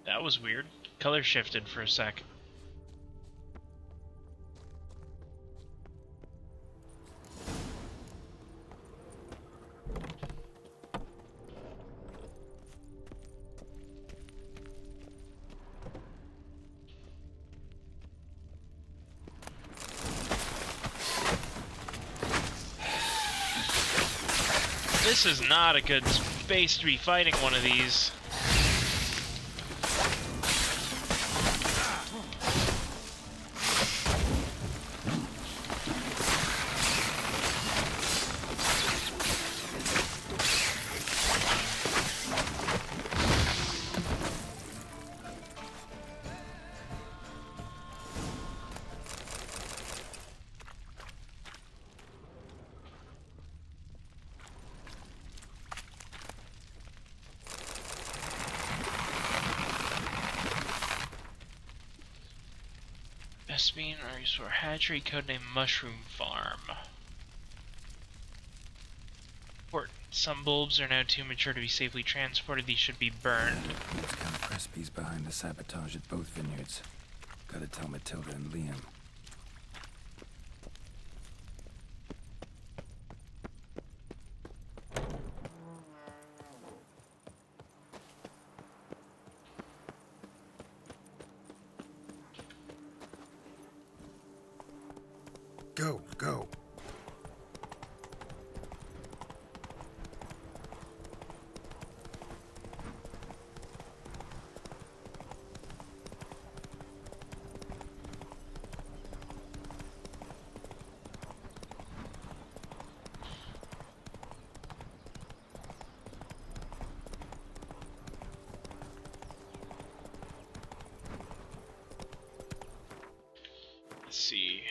That was weird. Color shifted for a sec. This is not a good space to be fighting one of these. Vespine Resource Hatchery, codename Mushroom Farm. Port. Some bulbs are now too mature to be safely transported. These should be burned. Those kind of recipes behind the sabotage at both vineyards. Gotta tell Matilda and Liam. Go, go. Let's see.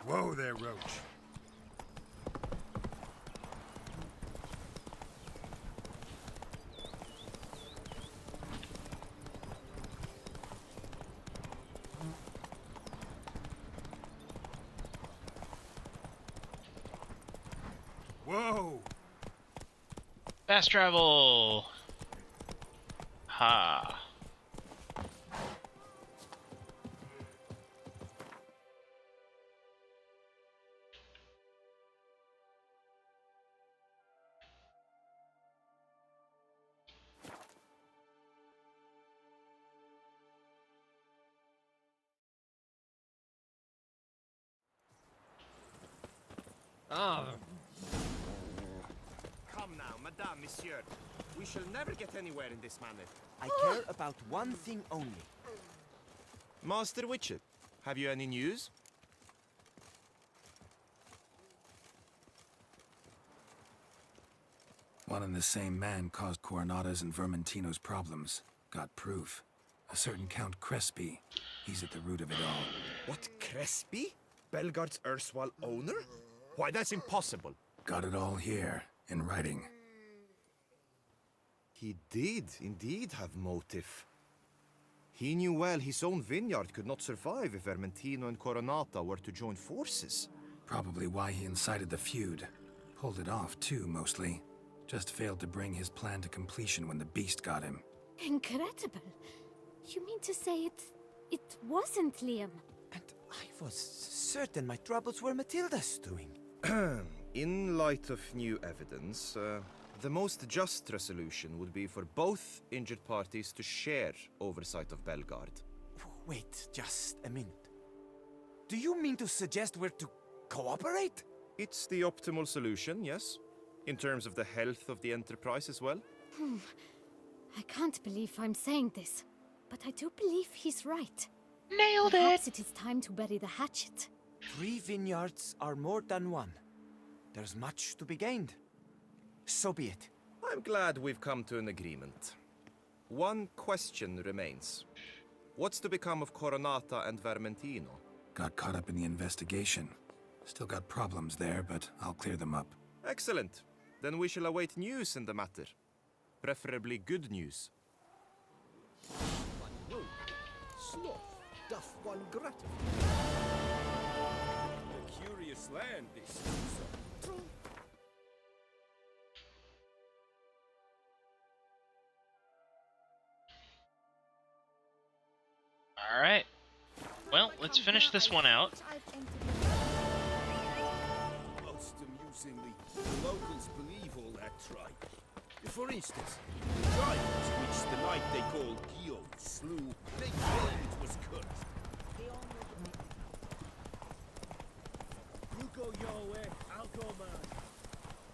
Whoa there, Roach. Whoa! Fast travel! Ha. Come now, madame, monsieur. We shall never get anywhere in this manner. I care about one thing only. Master Witcher, have you any news? One and the same man caused Coronata's and Vermentino's problems. Got proof. A certain Count Crespi. He's at the root of it all. What, Crespi? Belgard's erstwhile owner? Why, that's impossible. Got it all here, in writing. He did indeed have motive. He knew well his own vineyard could not survive if Vermentino and Coronata were to join forces. Probably why he incited the feud. Pulled it off, too, mostly. Just failed to bring his plan to completion when the beast got him. Incredible. You mean to say it wasn't Liam? And I was certain my troubles were Matilda's doing. In light of new evidence, the most just resolution would be for both injured parties to share oversight of Belgard. Wait just a minute. Do you mean to suggest we're to cooperate? It's the optimal solution, yes. In terms of the health of the enterprise as well. I can't believe I'm saying this, but I do believe he's right. Nailed Perhaps it is time to bury the hatchet. 3 vineyards are more than 1. There's much to be gained. So be it. I'm glad we've come to an agreement. One question remains. What's to become of Coronata and Vermentino? Got caught up in the investigation. Still got problems there, but I'll clear them up. Excellent. Then we shall await news in the matter. Preferably good news. Sloth doth one gratify. A curious land this is. True. Alright. Well, let's finish this one out. Most amusingly, the locals believe all that tribe. For instance, the giants which the knight they called Gio slew, they claim it was cursed. You go your way, I'll go mine.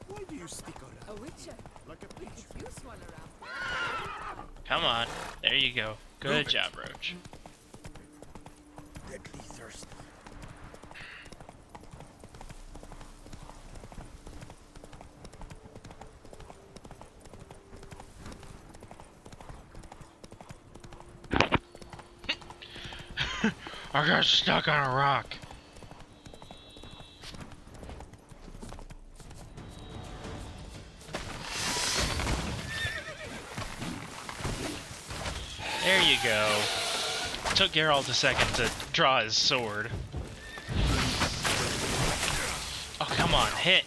Why do you stick around? A witcher. Like a bitch. It's useful around. Come on. There you go. Good job, Roach. Deadly thirst. I got stuck on a rock. There you go. Took Geralt a second to draw his sword. Oh, come on, hit!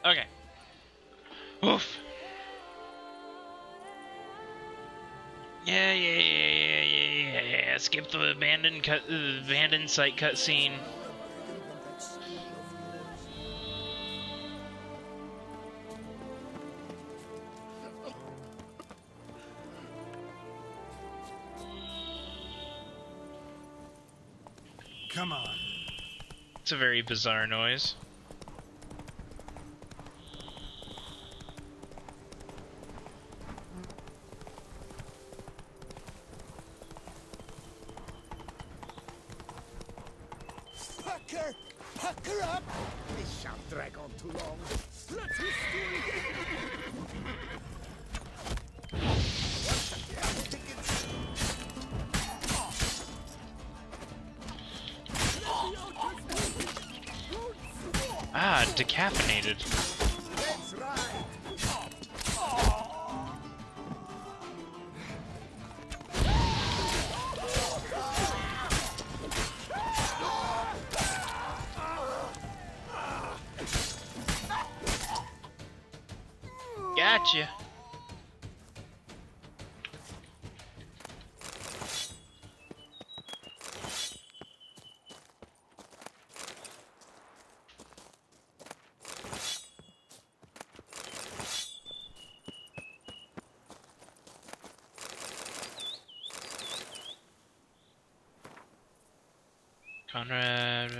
Okay. Oof. Yeah. Skip the abandoned site cutscene. Come on. It's a very bizarre noise. Pucker up! This shan't drag on too long. Let history... Ah, decaffeinated. Let's ride! Gotcha. Conrad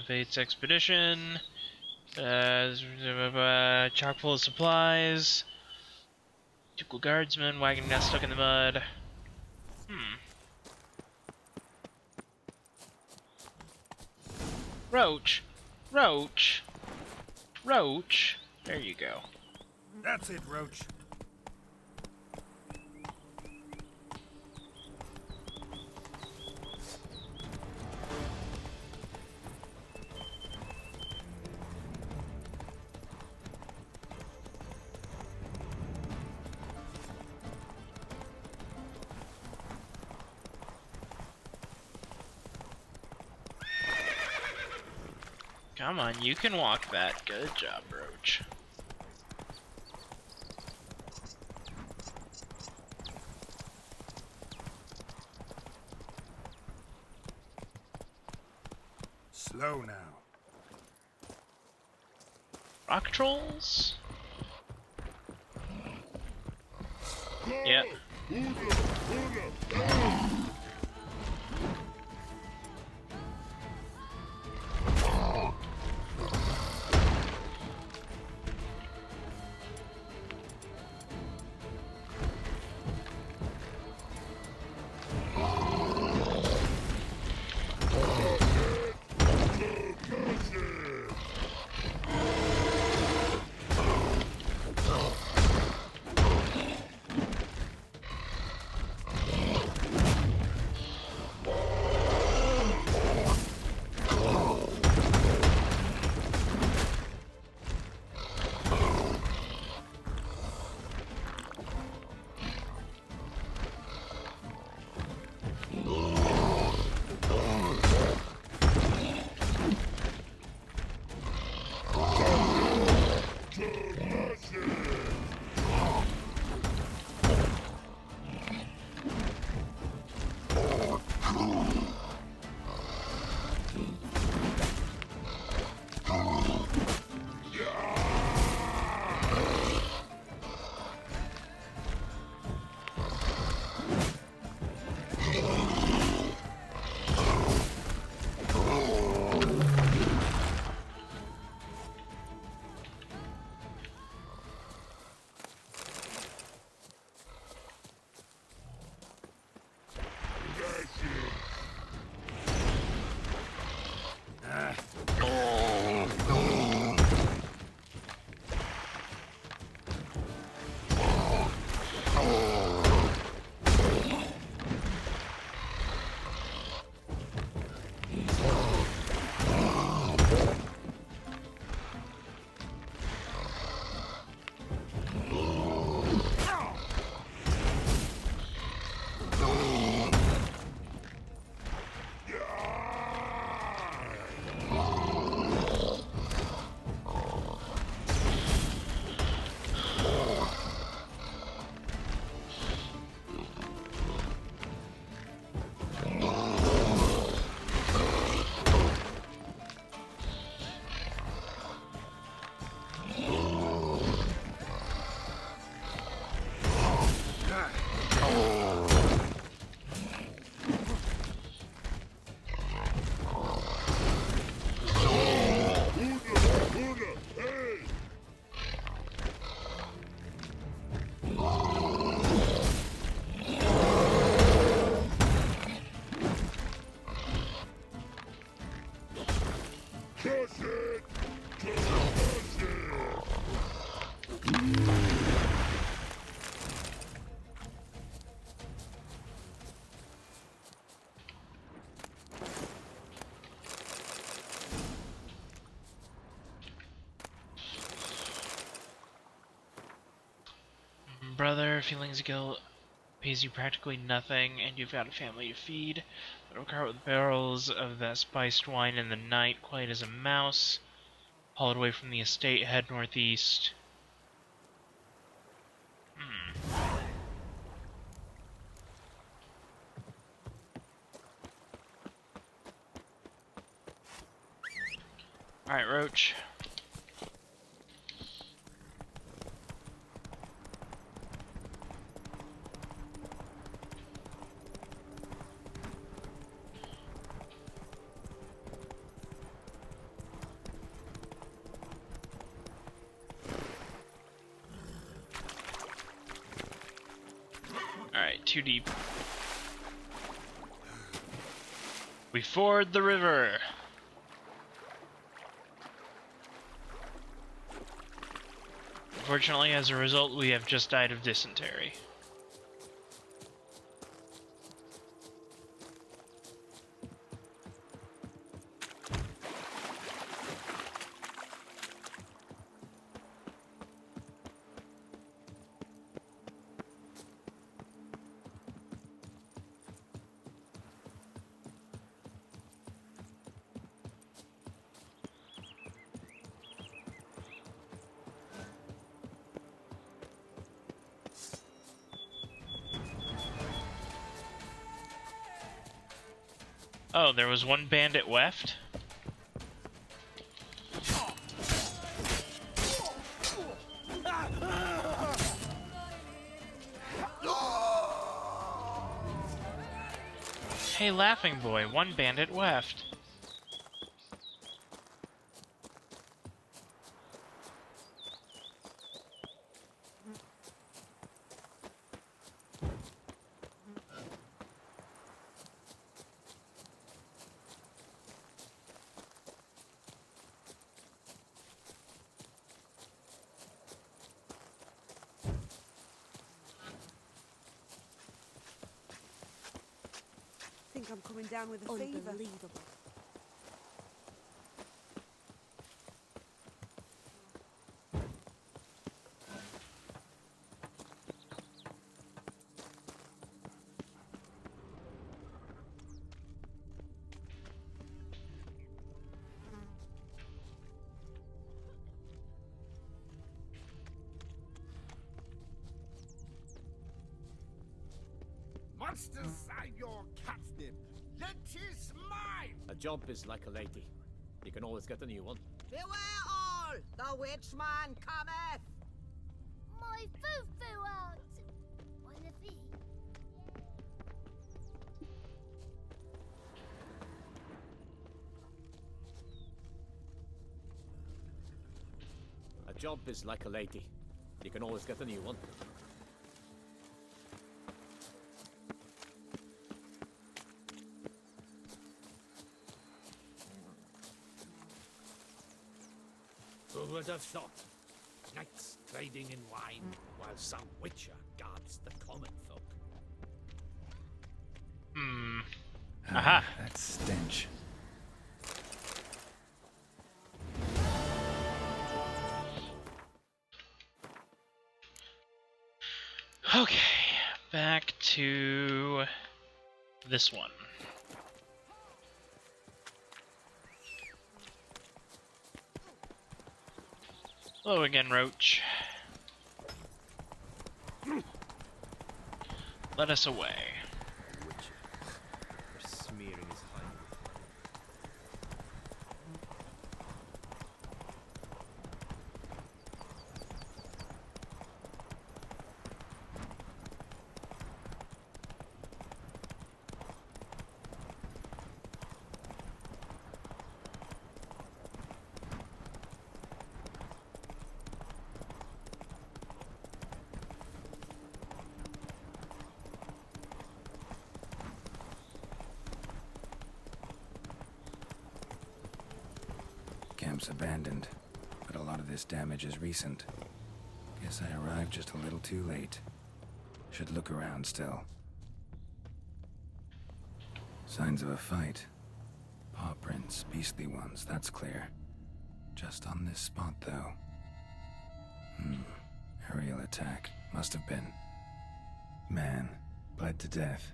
Vate's expedition. Chock full of supplies. Ducal guardsman, wagon got stuck in the mud. Roach. Roach. Roach. There you go. That's it, Roach. Come on, you can walk that. Good job, Roach. Slow now. Rock trolls? Yeah. brother, feelings of guilt pays you practically nothing, and you've got a family to feed. Little cart with barrels of that spiced wine in the night, quiet as a mouse. Hauled away from the estate, head northeast. Alright, Roach. Alright, too deep. We ford the river. Unfortunately, as a result, we have just died of dysentery. Oh, there was one bandit left? Hey, Laughing Boy, one bandit left. I'm coming down with a fever. Unbelievable. Monsters are your catnip. Let is mine. A job is like a lady. You can always get a new one. Beware all! The witchman cometh! My foo-foo out! On the feet. A job is like a lady. You can always get a new one. Who would have thought? Knights trading in wine, while some witcher guards the common folk. Aha! That stench. Okay, back to this one. Hello again, Roach. Let us away. They're smearing his hide. Camp's abandoned, but a lot of this damage is recent. Guess I arrived just a little too late. Should look around still. Signs of a fight. Paw prints, beastly ones, that's clear. Just on this spot, though. Aerial attack. Must have been. Man, bled to death.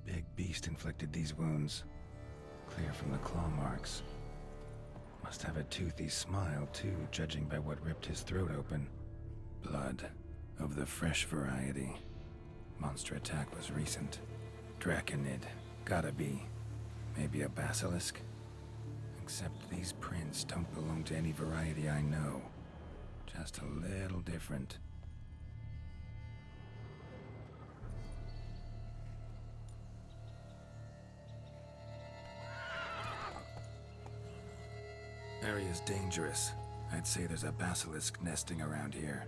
Big beast inflicted these wounds. Clear from the claw marks. Must have a toothy smile, too, judging by what ripped his throat open. Blood. Of the fresh variety. Monster attack was recent. Draconid. Gotta be. Maybe a basilisk? Except these prints don't belong to any variety I know. Just a little different. Area's dangerous. I'd say there's a basilisk nesting around here.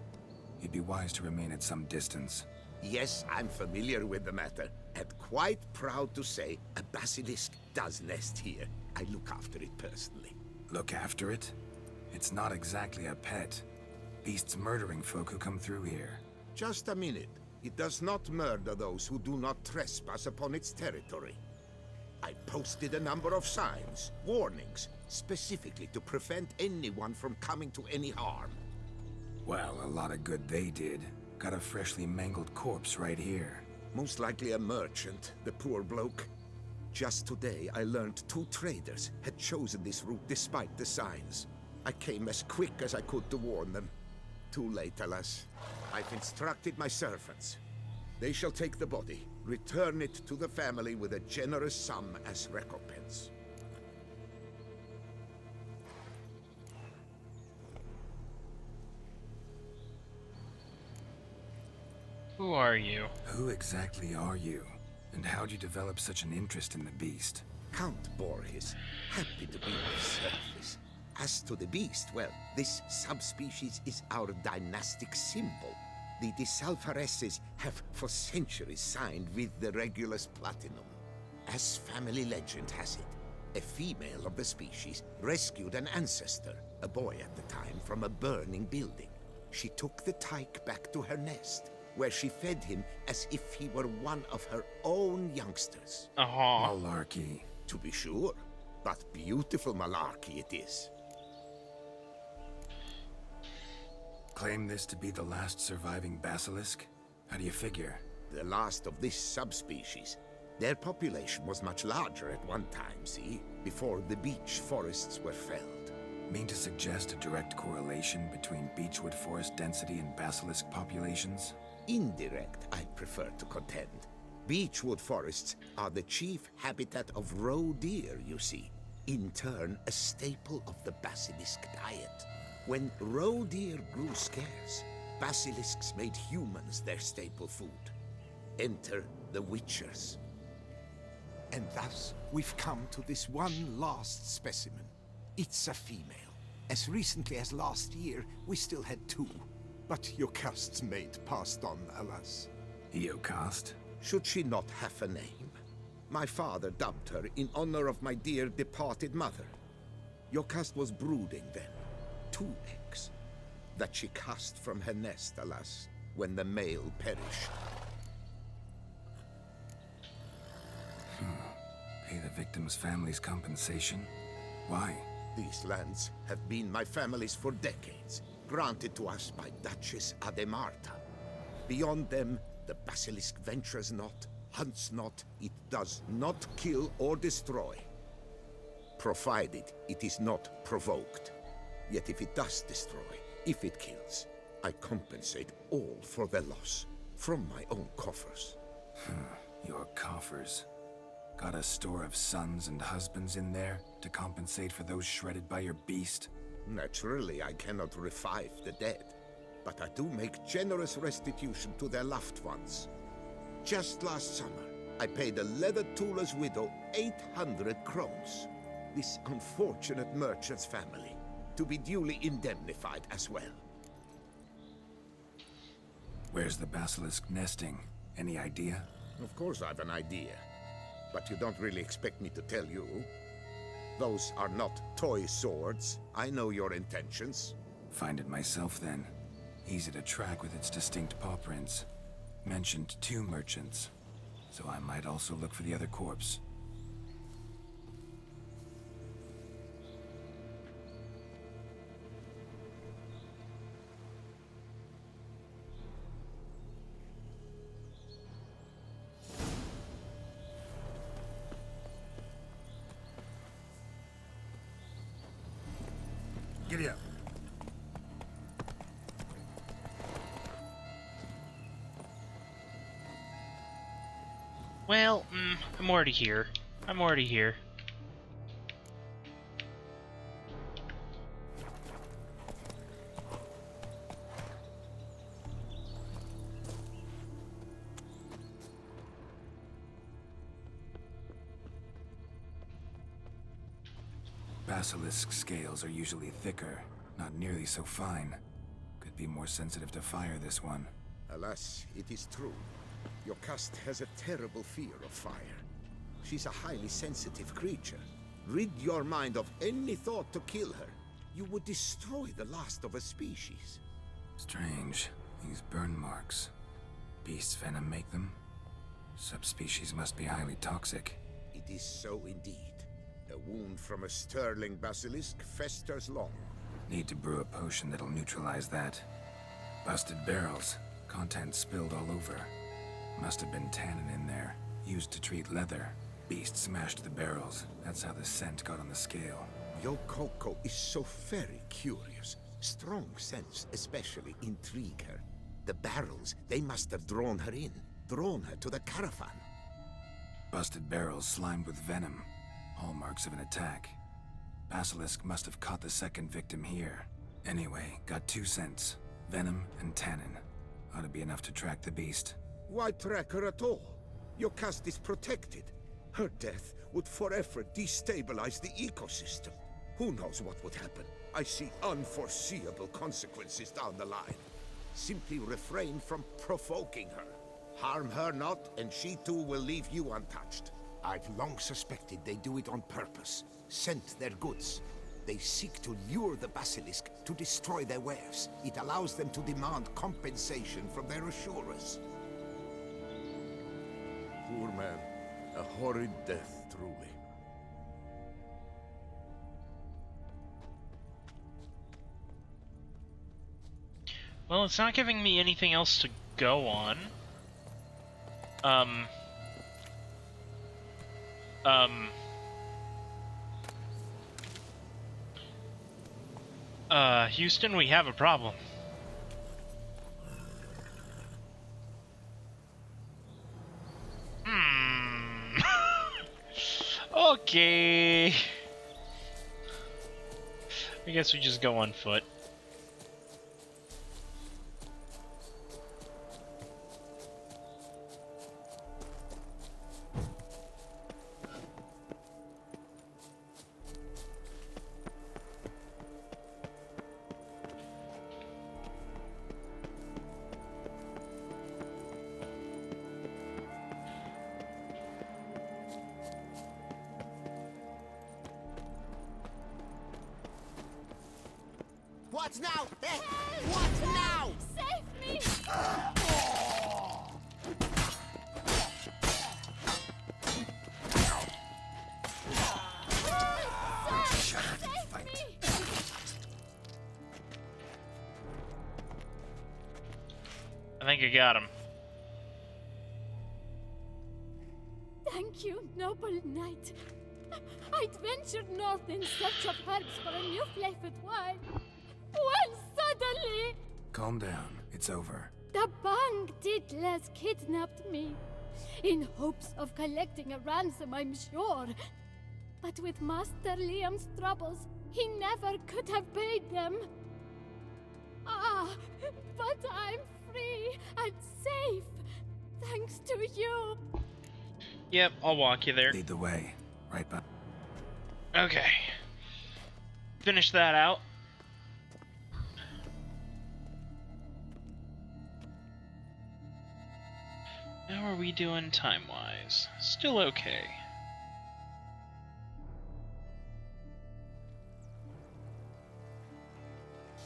You'd be wise to remain at some distance. Yes, I'm familiar with the matter, and quite proud to say a basilisk does nest here. I look after it personally. Look after it? It's not exactly a pet. Beast's murdering folk who come through here. Just a minute. It does not murder those who do not trespass upon its territory. I posted a number of signs, warnings, specifically to prevent anyone from coming to any harm. Well, a lot of good they did. Got a freshly mangled corpse right here. Most likely a merchant, the poor bloke. Just today, I learned 2 traders had chosen this route despite the signs. I came as quick as I could to warn them. Too late, alas. I've instructed my servants. They shall take the body, return it to the family with a generous sum as recompense. Who are you? Who exactly are you? And how'd you develop such an interest in the beast? Count Borges, happy to be of service. As to the beast, well, this subspecies is our dynastic symbol. The Disalfareses have for centuries signed with the Regulus Platinum. As family legend has it, a female of the species rescued an ancestor, a boy at the time, from a burning building. She took the tyke back to her nest, where she fed him as if he were one of her own youngsters. Malarkey. To be sure, but beautiful malarkey it is. Claim this to be the last surviving basilisk? How do you figure? The last of this subspecies. Their population was much larger at one time, see? Before the beech forests were felled. Mean to suggest a direct correlation between beechwood forest density and basilisk populations? Indirect, I prefer to contend. Beechwood forests are the chief habitat of roe deer, you see. In turn, a staple of the basilisk diet. When roe deer grew scarce, basilisks made humans their staple food. Enter the Witchers. And thus, we've come to this one last specimen. It's a female. As recently as last year, we still had 2. But Jocast's mate passed on, alas. Jocast? Should she not have a name? My father dubbed her in honor of my dear departed mother. Jocast was brooding then. 2 eggs. That she cast from her nest, alas, when the male perished. Pay the victim's family's compensation? Why? These lands have been my family's for decades, granted to us by Duchess Ademarta. Beyond them, the basilisk ventures not, hunts not, it does not kill or destroy. Provided it is not provoked. Yet if it does destroy, if it kills, I compensate all for the loss, from my own coffers. Your coffers? Got a store of sons and husbands in there to compensate for those shredded by your beast? Naturally, I cannot revive the dead, but I do make generous restitution to their loved ones. Just last summer, I paid a leather tooler's widow 800 crowns. This unfortunate merchant's family, to be duly indemnified as well. Where's the basilisk nesting? Any idea? Of course I've an idea, but you don't really expect me to tell you. Those are not toy swords. I know your intentions. Find it myself then. Easy to track with its distinct paw prints. Mentioned 2 merchants, so I might also look for the other corpse. Giddy up. Well, I'm already here. I'm already here. Basilisk scales are usually thicker, not nearly so fine. Could be more sensitive to fire, this one. Alas, it is true. Your caste has a terrible fear of fire. She's a highly sensitive creature. Rid your mind of any thought to kill her. You would destroy the last of a species. Strange. These burn marks. Beast's venom make them? Subspecies must be highly toxic. It is so indeed. A wound from a sterling basilisk festers long. Need to brew a potion that'll neutralize that. Busted barrels. Contents spilled all over. Must have been tannin in there. Used to treat leather. Beast smashed the barrels. That's how the scent got on the scale. Yokoko is so very curious. Strong scents especially intrigue her. The barrels, they must have drawn her in. Drawn her to the caravan. Busted barrels slimed with venom. Hallmarks of an attack. Basilisk must have caught the second victim here. Anyway, got 2 scents. Venom and tannin. Ought to be enough to track the beast. Why track her at all? Your caste is protected. Her death would forever destabilize the ecosystem. Who knows what would happen? I see unforeseeable consequences down the line. Simply refrain from provoking her. Harm her not, and she too will leave you untouched. I've long suspected they do it on purpose. Scent their goods. They seek to lure the basilisk to destroy their wares. It allows them to demand compensation from their assurers. Poor man. A horrid death, truly. Well, it's not giving me anything else to go on. Houston, we have a problem. Okay. I guess we just go on foot. What now? What now? Save me! I think I got him. Thank you, noble knight. I'd ventured north in search of herbs for a new flavored wine. When suddenly... Calm down. It's over. the Bang Diddlers kidnapped me. In hopes of collecting a ransom, I'm sure. But with Master Liam's troubles, he never could have paid them. Ah, but I'm free and safe, thanks to you. Yep, I'll walk you there. Lead the way. Right by. Okay. Finish that out. How are we doing time-wise? Still okay.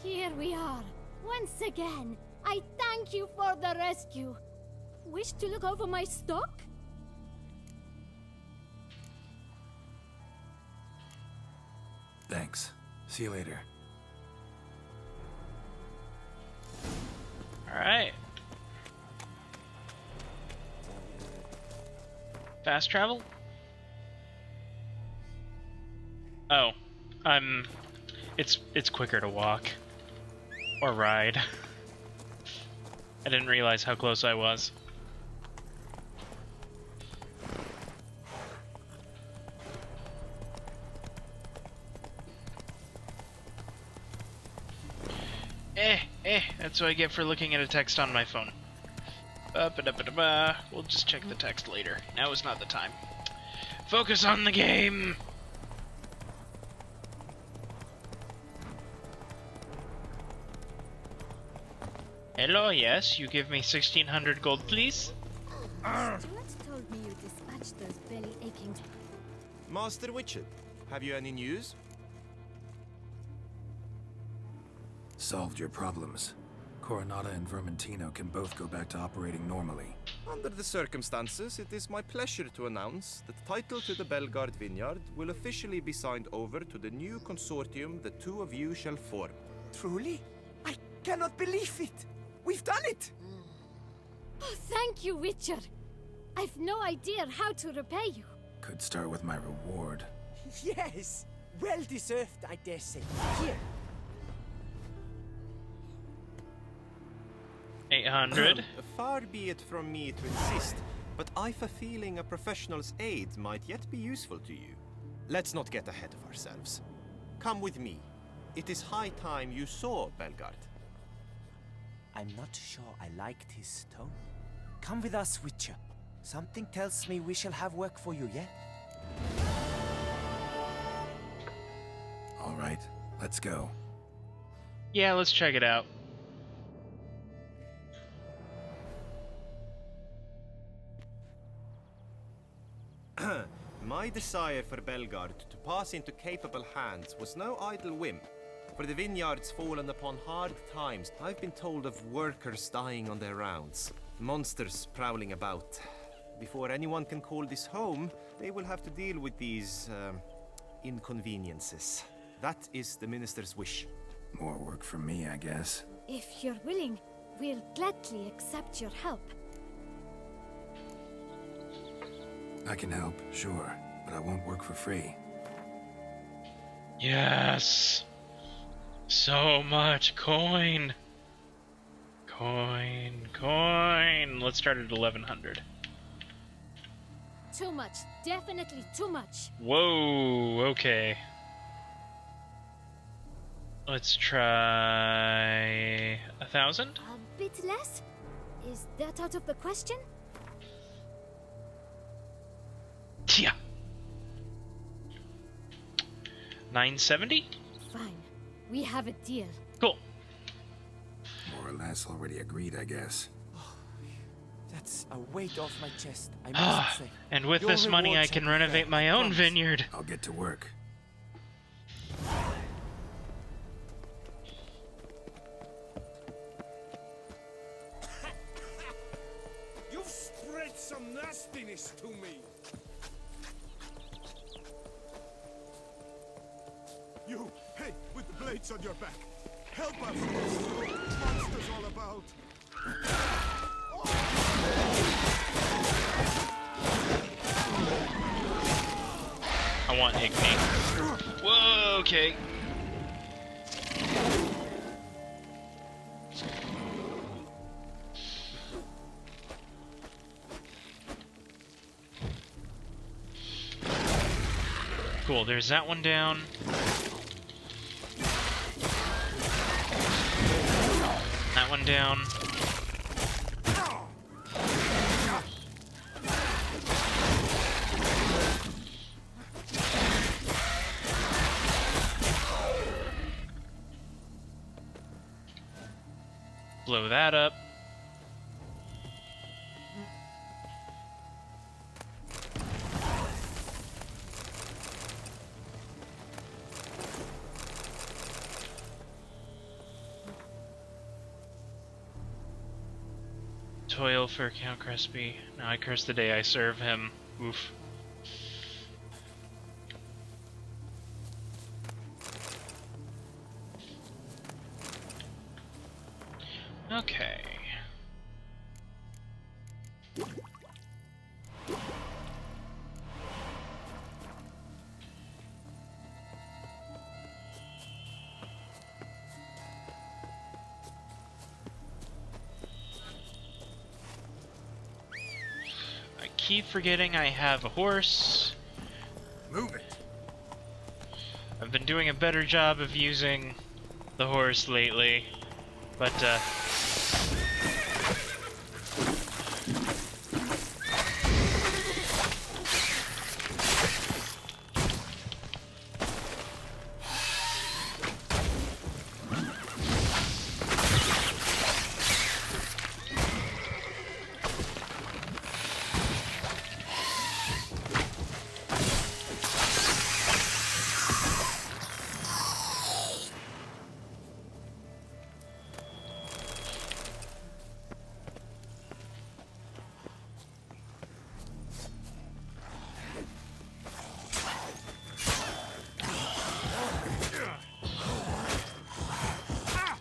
Here we are. Once again, I thank you for the rescue. Wish to look over my stock? Thanks. See you later. Alright. Fast travel? Oh. It's quicker to walk. Or ride. I didn't realize how close I was. That's what I get for looking at a text on my phone. We'll just check the text later. Now is not the time. Focus on the game! Hello, yes, you give me 1600 gold, please? Stuart told me you dispatched those belly-aching... Master Witcher, have you any news? Solved your problems. Coronata and Vermentino can both go back to operating normally. Under the circumstances, it is my pleasure to announce that title to the Belgard Vineyard will officially be signed over to the new consortium the two of you shall form. Truly? I cannot believe it! We've done it! Oh, thank you, Witcher. I've no idea how to repay you. Could start with my reward. Yes! Well deserved, I dare say. Here. 800. Far be it from me to insist, but I've a feeling a professional's aid might yet be useful to you. Let's not get ahead of ourselves. Come with me. It is high time you saw Belgard. I'm not sure I liked his tone. Come with us, Witcher. Something tells me we shall have work for you yet. All right, let's go. Yeah, let's check it out. My desire for Belgard to pass into capable hands was no idle whim. For the vineyard's fallen upon hard times, I've been told of workers dying on their rounds, monsters prowling about. Before anyone can call this home, they will have to deal with these, inconveniences. That is the minister's wish. More work for me, I guess. If you're willing, we'll gladly accept your help. I can help, sure, but I won't work for free. Yes! So much coin! Coin! Let's start at 1100. Too much. Definitely too much. Whoa, okay. Let's try 1,000? A bit less? Is that out of the question? Yeah. 970? Fine. We have a deal. Cool. More or less already agreed, I guess. That's a weight off my chest, I must say. And with Your this money, I rewards can have been renovate fair, my I own promise. vineyard. I'll get to work. You've spread some nastiness to me. You, hey, with the blades on your back. Help us! Monsters all about. I want Igni. Whoa, okay. Cool, there's that one down. That one down. Blow that up. Toil for Count Crespi. Now I curse the day I serve him. Oof. Okay. keep forgetting I have a horse. Move it. I've been doing a better job of using the horse lately, but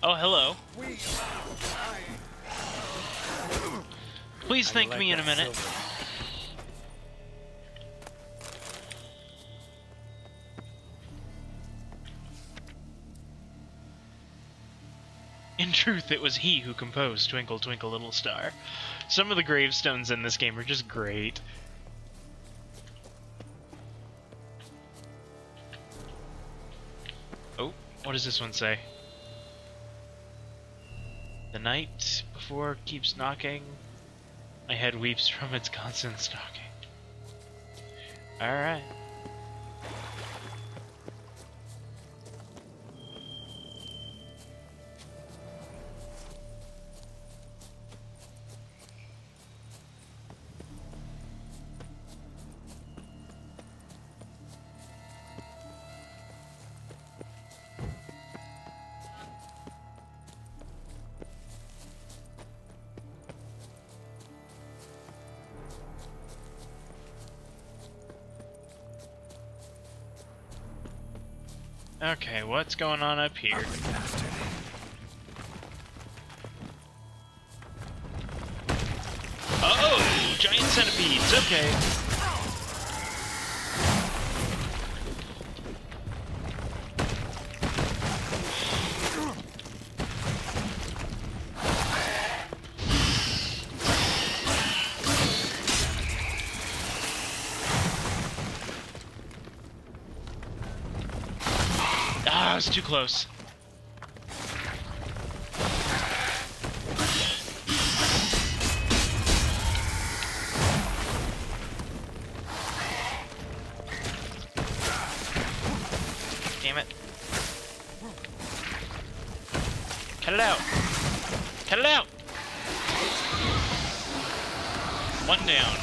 oh, hello. Please thank me in a minute. In truth, it was he who composed Twinkle Twinkle Little Star. Some of the gravestones in this game are just great. Oh, what does this one say? The night before keeps knocking. My head weeps from its constant stalking. Alright. Okay, what's going on up here? Oh, giant centipedes, okay. Ah, it's too close. Damn it. Cut it out. Cut it out. One down.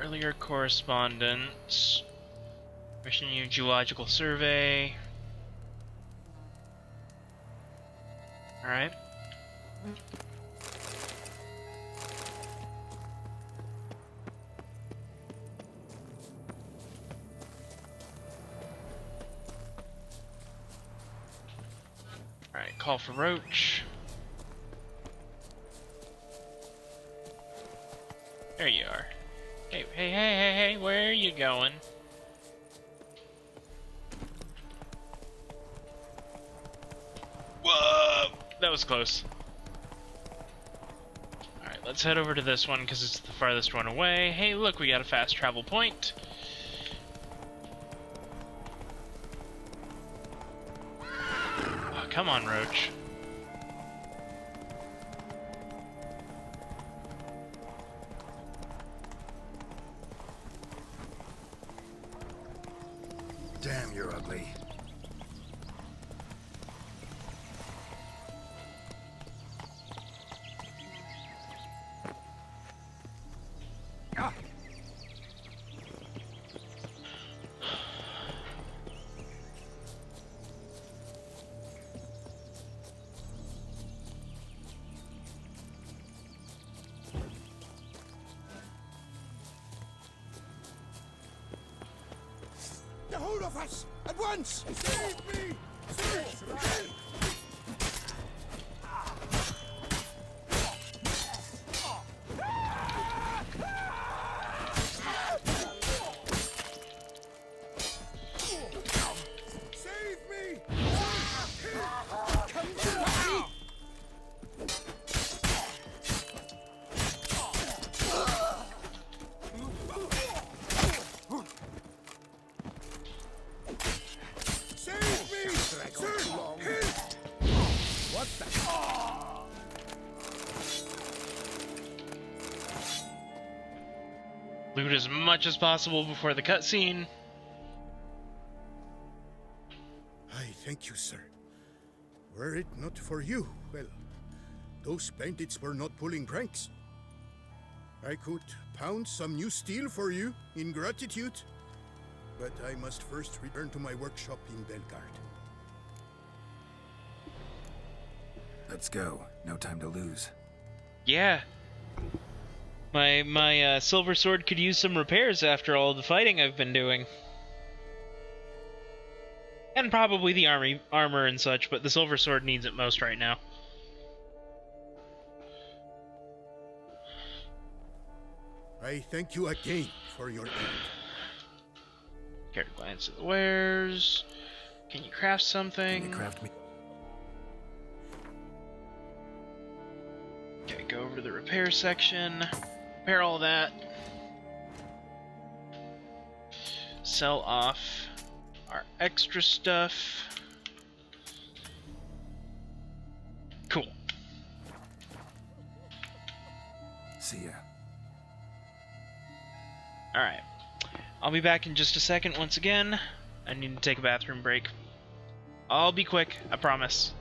Earlier correspondence. Mission U Geological Survey. Alright. Alright, call for Roach. There you are. Hey, where are you going? Whoa! That was close. Alright, let's head over to this one because it's the farthest one away. Hey, look, we got a fast travel point. Oh, come on, Roach. Damn, you're ugly. a hold of us! At once! Save me! Save me! Save me! Come to me! Save me! Sir! Help! What the? Loot as much as possible before the cutscene. I thank you, sir. Were it not for you, well, those bandits were not pulling pranks. I could pound some new steel for you in gratitude, but I must first return to my workshop in Belgard. Let's go. No time to lose. Yeah. My silver sword could use some repairs after all the fighting I've been doing. And probably the armor and such, but the silver sword needs it most right now. I thank you again for your aid. Care to glance at the wares. Can you craft something? Can you craft me? Okay, go over to the repair section. Repair all that. Sell off our extra stuff. Cool. See ya. Alright. I'll be back in just a second once again. I need to take a bathroom break. I'll be quick, I promise.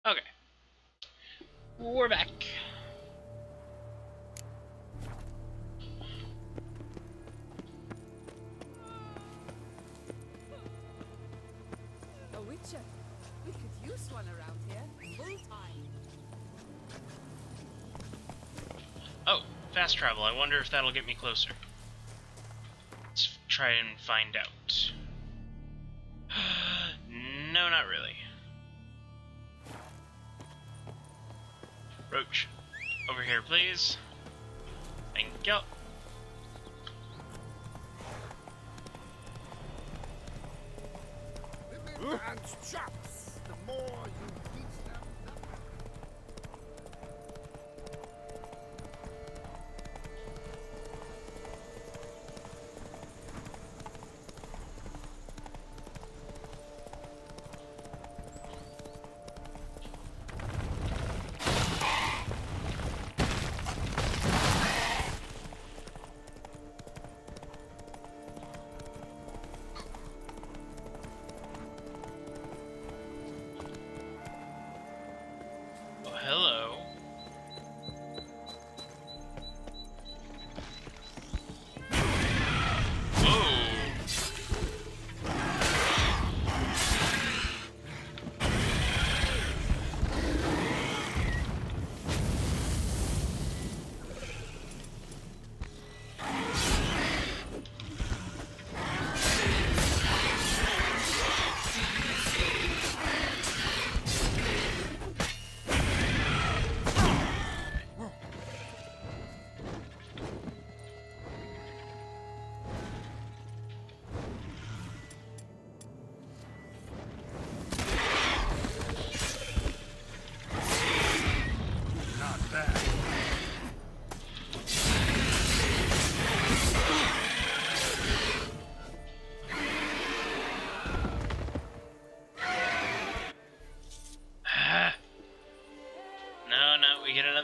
Okay. We're back. A Witcher. We could use one around here. Full time. Oh, fast travel. I wonder if that'll get me closer. Let's try and find out. No, not really. Roach, over here, please. Thank you. And chops, the more you teach them.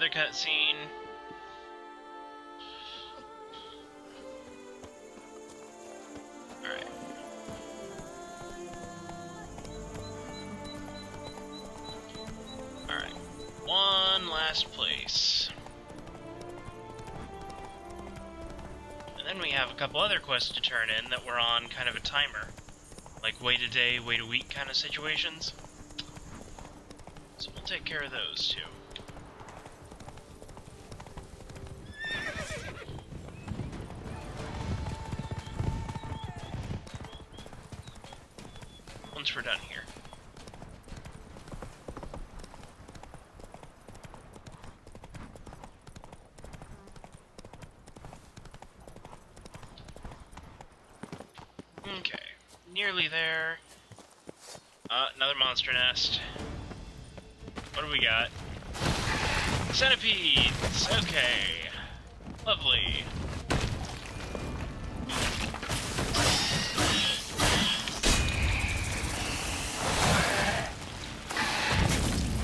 another cutscene. Alright. Alright. One last place. And then we have a couple other quests to turn in that were on kind of a timer. Like wait a day, wait a week kind of situations. So we'll take care of those too. Once we're done here. Okay, nearly there. Another monster nest. What do we got? Centipedes! Okay. Lovely.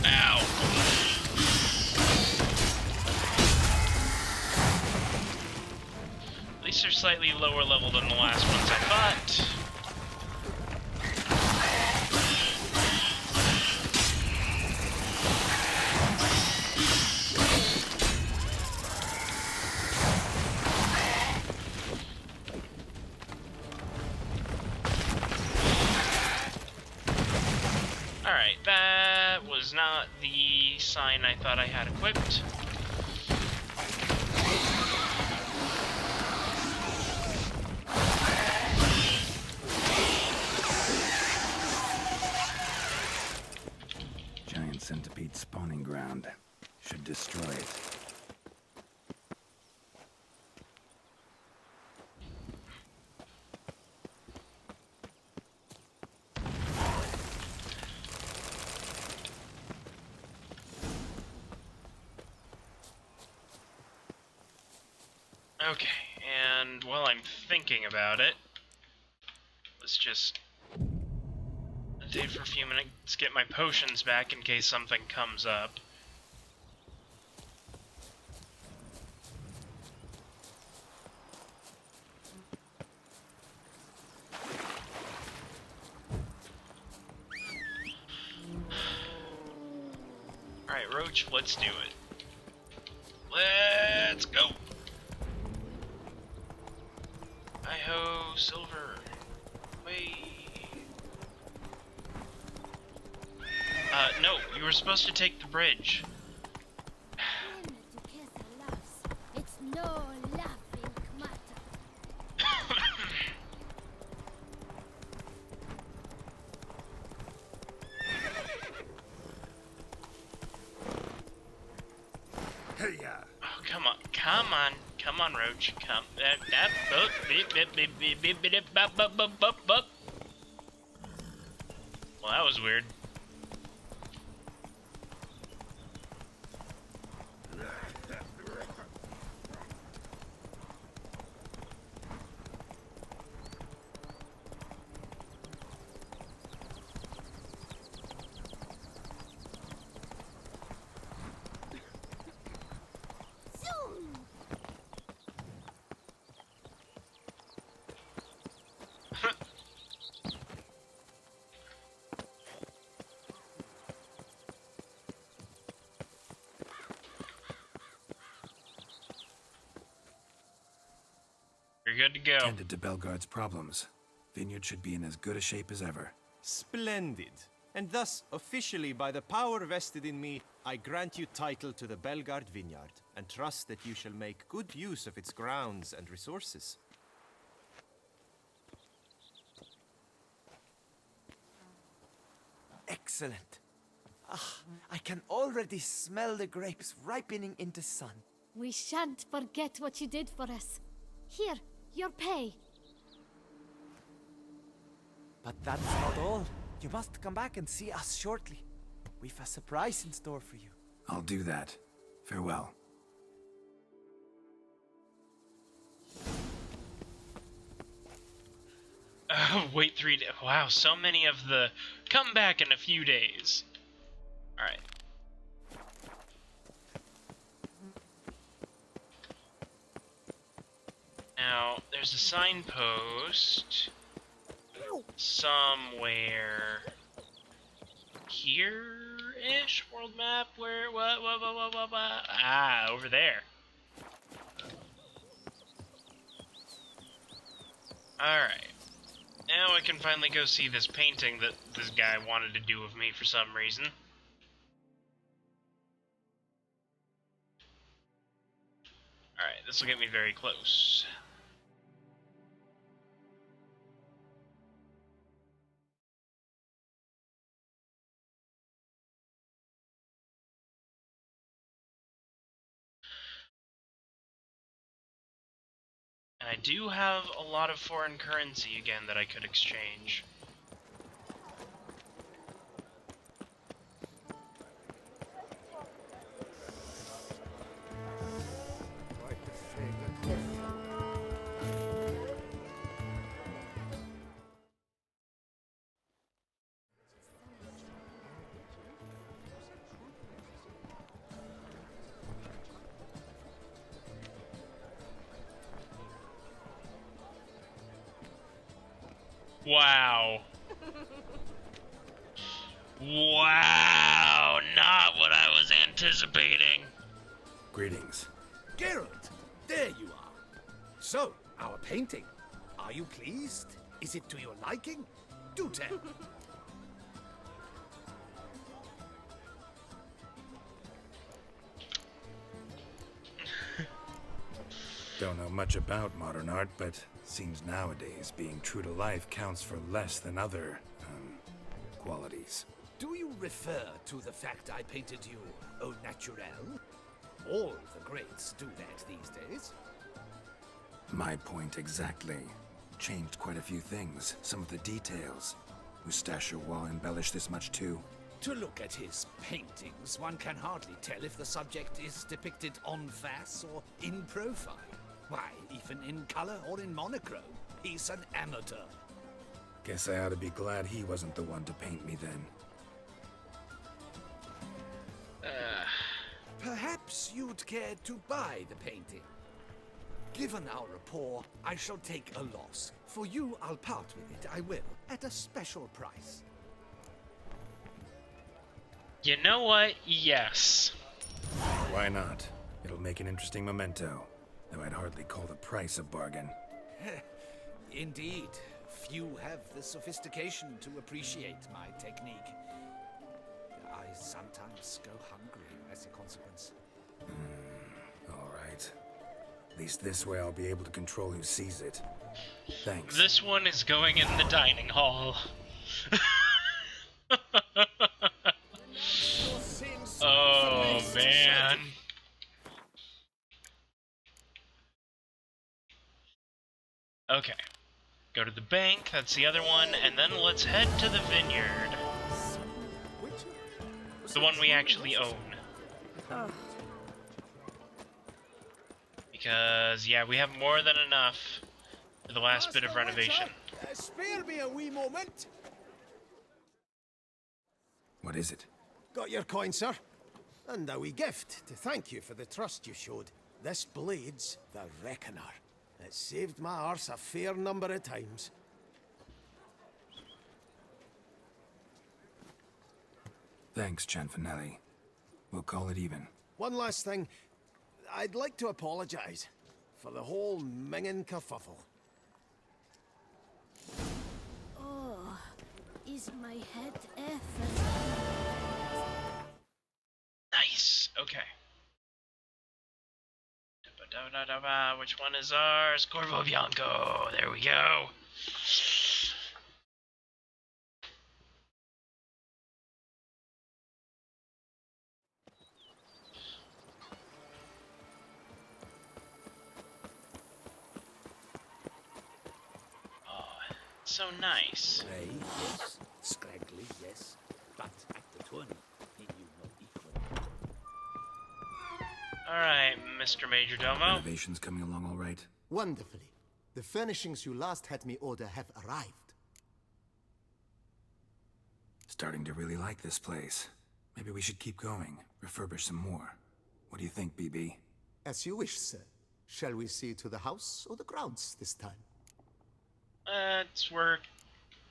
Ow! At least they're slightly lower level than the last ones I fought. Alright, that was not the sign I thought I had equipped. Giant centipede spawning ground. Should destroy it. Okay, and while I'm thinking about it, let's just meditate for a few minutes, get my potions back in case something comes up. Alright, Roach, let's do it. Let's go! Hi-ho, Silver. Wait. No, you were supposed to take the bridge. It's no laughing matter. Oh, come on, Roach, come. Well, that was weird. You're good to go. Tended to Belgard's problems. Vineyard should be in as good a shape as ever. Splendid. And thus, officially, by the power vested in me, I grant you title to the Belgard Vineyard, and trust that you shall make good use of its grounds and resources. Excellent. I can already smell the grapes ripening in the sun. We shan't forget what you did for us. Here, your pay. But that's not all. You must come back and see us shortly. We've a surprise in store for you. I'll do that. Farewell. Wait 3 days. Wow, so many of the come back in a few days. Alright. Now, there's a signpost somewhere here-ish, world map, where, what, ah, over there. Alright. Now I can finally go see this painting that this guy wanted to do of me for some reason. Alright, this will get me very close. And I do have a lot of foreign currency again that I could exchange. Wow. Wow, not what I was anticipating. Greetings. Geralt, there you are. So, our painting. Are you pleased? Is it to your liking? Do tell. Don't know much about modern art, but seems nowadays being true to life counts for less than other, qualities. Do you refer to the fact I painted you au naturel? All the greats do that these days. My point exactly. Changed quite a few things, some of the details. Mustachio Wall embellished this much too. To look at his paintings, one can hardly tell if the subject is depicted en face or in profile. Why, even in color or in monochrome, he's an amateur. Guess I ought to be glad he wasn't the one to paint me then. Perhaps you'd care to buy the painting. Given our rapport, I shall take a loss. For you, I'll part with it, I will, at a special price. You know what? Yes. Why not? It'll make an interesting memento, though I'd hardly call the price a bargain. Indeed. Few have the sophistication to appreciate my technique. I sometimes go hungry as a consequence. All right. At least this way I'll be able to control who sees it. Thanks. This one is going in the dining hall. Oh, man. Okay. Go to the bank, that's the other one, and then let's head to the vineyard. The one we actually own. Because, yeah, we have more than enough for the last bit of renovation. Spare me a wee moment. What is it? Got your coin, sir. And a wee gift to thank you for the trust you showed. This blade's the Reckoner. It saved my arse a fair number of times. Thanks, Cianfanelli. We'll call it even. One last thing. I'd like to apologize for the whole mingin' kerfuffle. Oh, is my head effing? Nice. Okay. Which one is ours? Corvo Bianco. There we go. Oh, so nice. Grey, yes. Scraggly, yes. But at the tourney, he knew no equal. Alright, Mr. Majordomo. Renovations coming along all right? Wonderfully. The furnishings you last had me order have arrived. Starting to really like this place. Maybe we should keep going, refurbish some more. What do you think, BB? As you wish, sir. Shall we see to the house or the grounds this time? Let's work.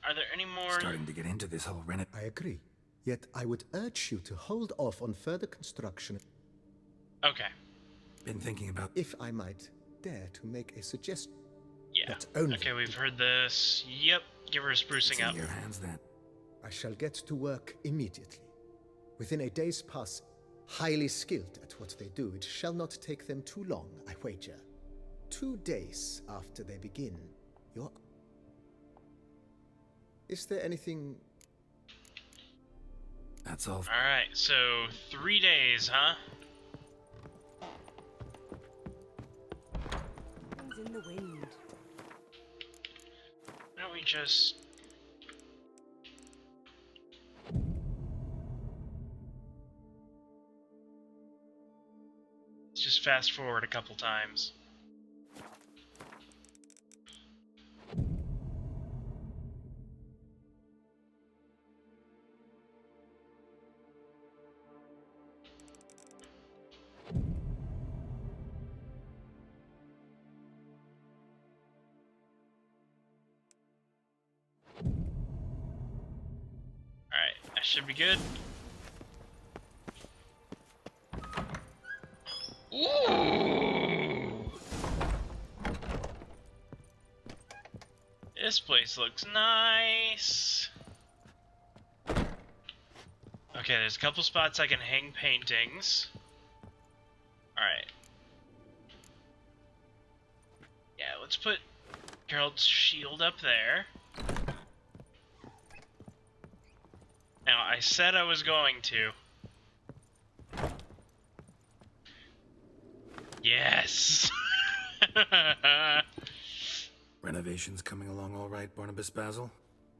Are there any more? Starting to get into this whole I agree. Yet I would urge you to hold off on further construction. Okay. Been thinking about... If I might dare to make a suggestion. Yeah. But only... Okay, we've heard this. Yep. Give her a sprucing up. in your hands, then. I shall get to work immediately. Within a day's pass, highly skilled at what they do, it shall not take them too long, I wager. 2 days after they begin, your... Is there anything... That's all. Alright, so 3 days, huh? Things in the wind. Why don't we just... Let's just fast forward a couple times. Alright, that should be good. Ooh! This place looks nice. Okay, there's a couple spots I can hang paintings. Alright. Yeah, let's put Geralt's shield up there. Now, I said I was going to. Yes! Renovations coming along all right, Barnabas Basil?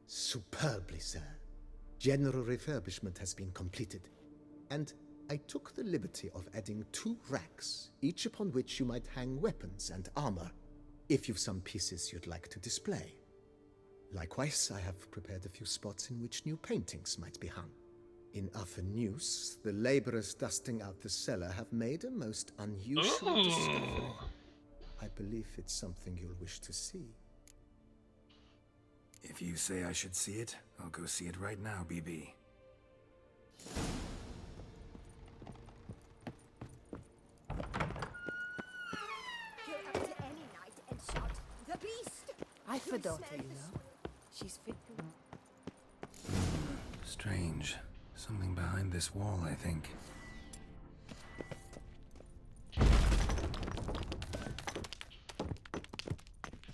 Superbly, sir. General refurbishment has been completed. And I took the liberty of adding 2 racks, each upon which you might hang weapons and armor, if you've some pieces you'd like to display. Likewise, I have prepared a few spots in which new paintings might be hung. In other news, the laborers dusting out the cellar have made a most unusual discovery. I believe it's something you'll wish to see. If you say I should see it, I'll go see it right now, BB. Go up to any knight and shout, "The beast!" I have a daughter, you know. She's fit to... Strange. Something behind this wall, I think.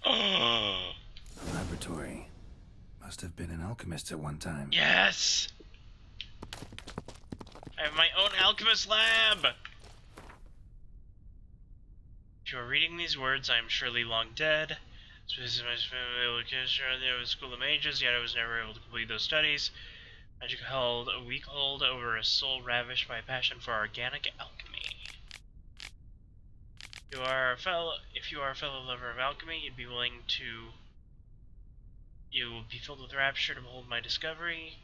A laboratory. Must have been an alchemist at one time. Yes! I have my own alchemist lab! If you are reading these words, I am surely long dead. This is my location of the School of Mages, yet I was never able to complete those studies. Magic held a weak hold over a soul ravished by a passion for organic alchemy. If you are a fellow lover of alchemy, you will be filled with rapture to behold my discovery.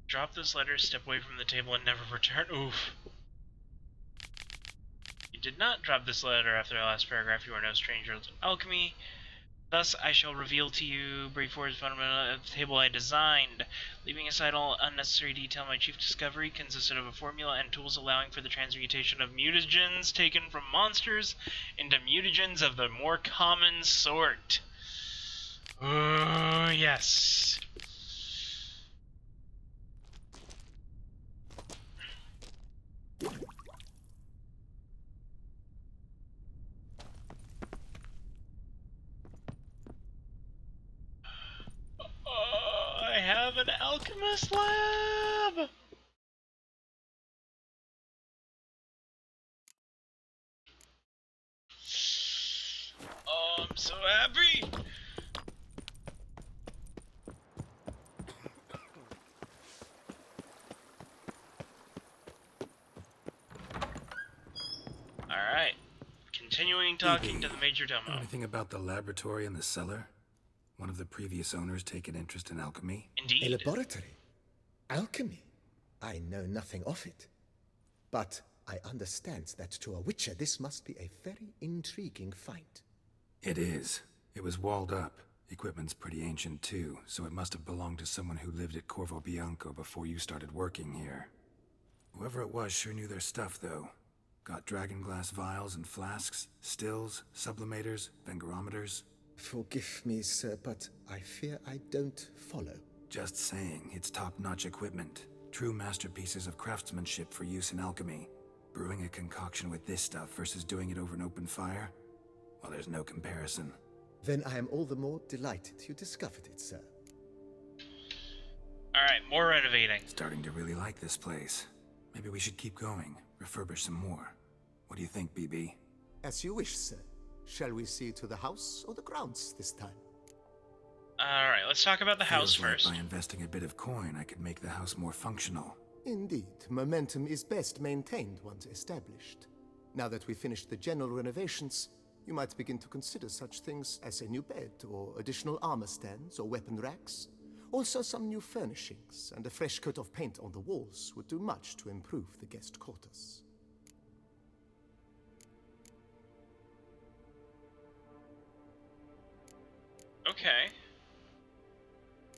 Drop this letter, step away from the table, and never return. Oof. You did not drop this letter after the last paragraph. You are no stranger to alchemy. Thus, I shall reveal to you brief words fundamental of the table I designed. Leaving aside all unnecessary detail, my chief discovery consisted of a formula and tools allowing for the transmutation of mutagens taken from monsters into mutagens of the more common sort. Oh, yes. I have an alchemist lab! Oh, I'm so happy! Alright. Continuing talking to the Major Domo. Anything about the laboratory in the cellar? One of the previous owners take an interest in alchemy? Indeed. A laboratory? Alchemy? I know nothing of it. But I understand that to a witcher this must be a very intriguing find. It is. It was walled up. Equipment's pretty ancient too, so it must have belonged to someone who lived at Corvo Bianco before you started working here. Whoever it was sure knew their stuff, though. Got dragon glass vials and flasks, stills, sublimators, vengerometers. Forgive me, sir, but I fear I don't follow. Just saying, it's top-notch equipment. True masterpieces of craftsmanship for use in alchemy. Brewing a concoction with this stuff versus doing it over an open fire? Well, there's no comparison. Then I am all the more delighted you discovered it, sir. Alright, more renovating. Starting to really like this place. Maybe we should keep going, refurbish some more. What do you think, BB? As you wish, sir. Shall we see to the house or the grounds this time? Alright, let's talk about the house Feels like first. by investing a bit of coin, I could make the house more functional. Indeed, momentum is best maintained once established. Now that we've finished the general renovations, you might begin to consider such things as a new bed, or additional armor stands, or weapon racks. Also, some new furnishings and a fresh coat of paint on the walls would do much to improve the guest quarters. Okay.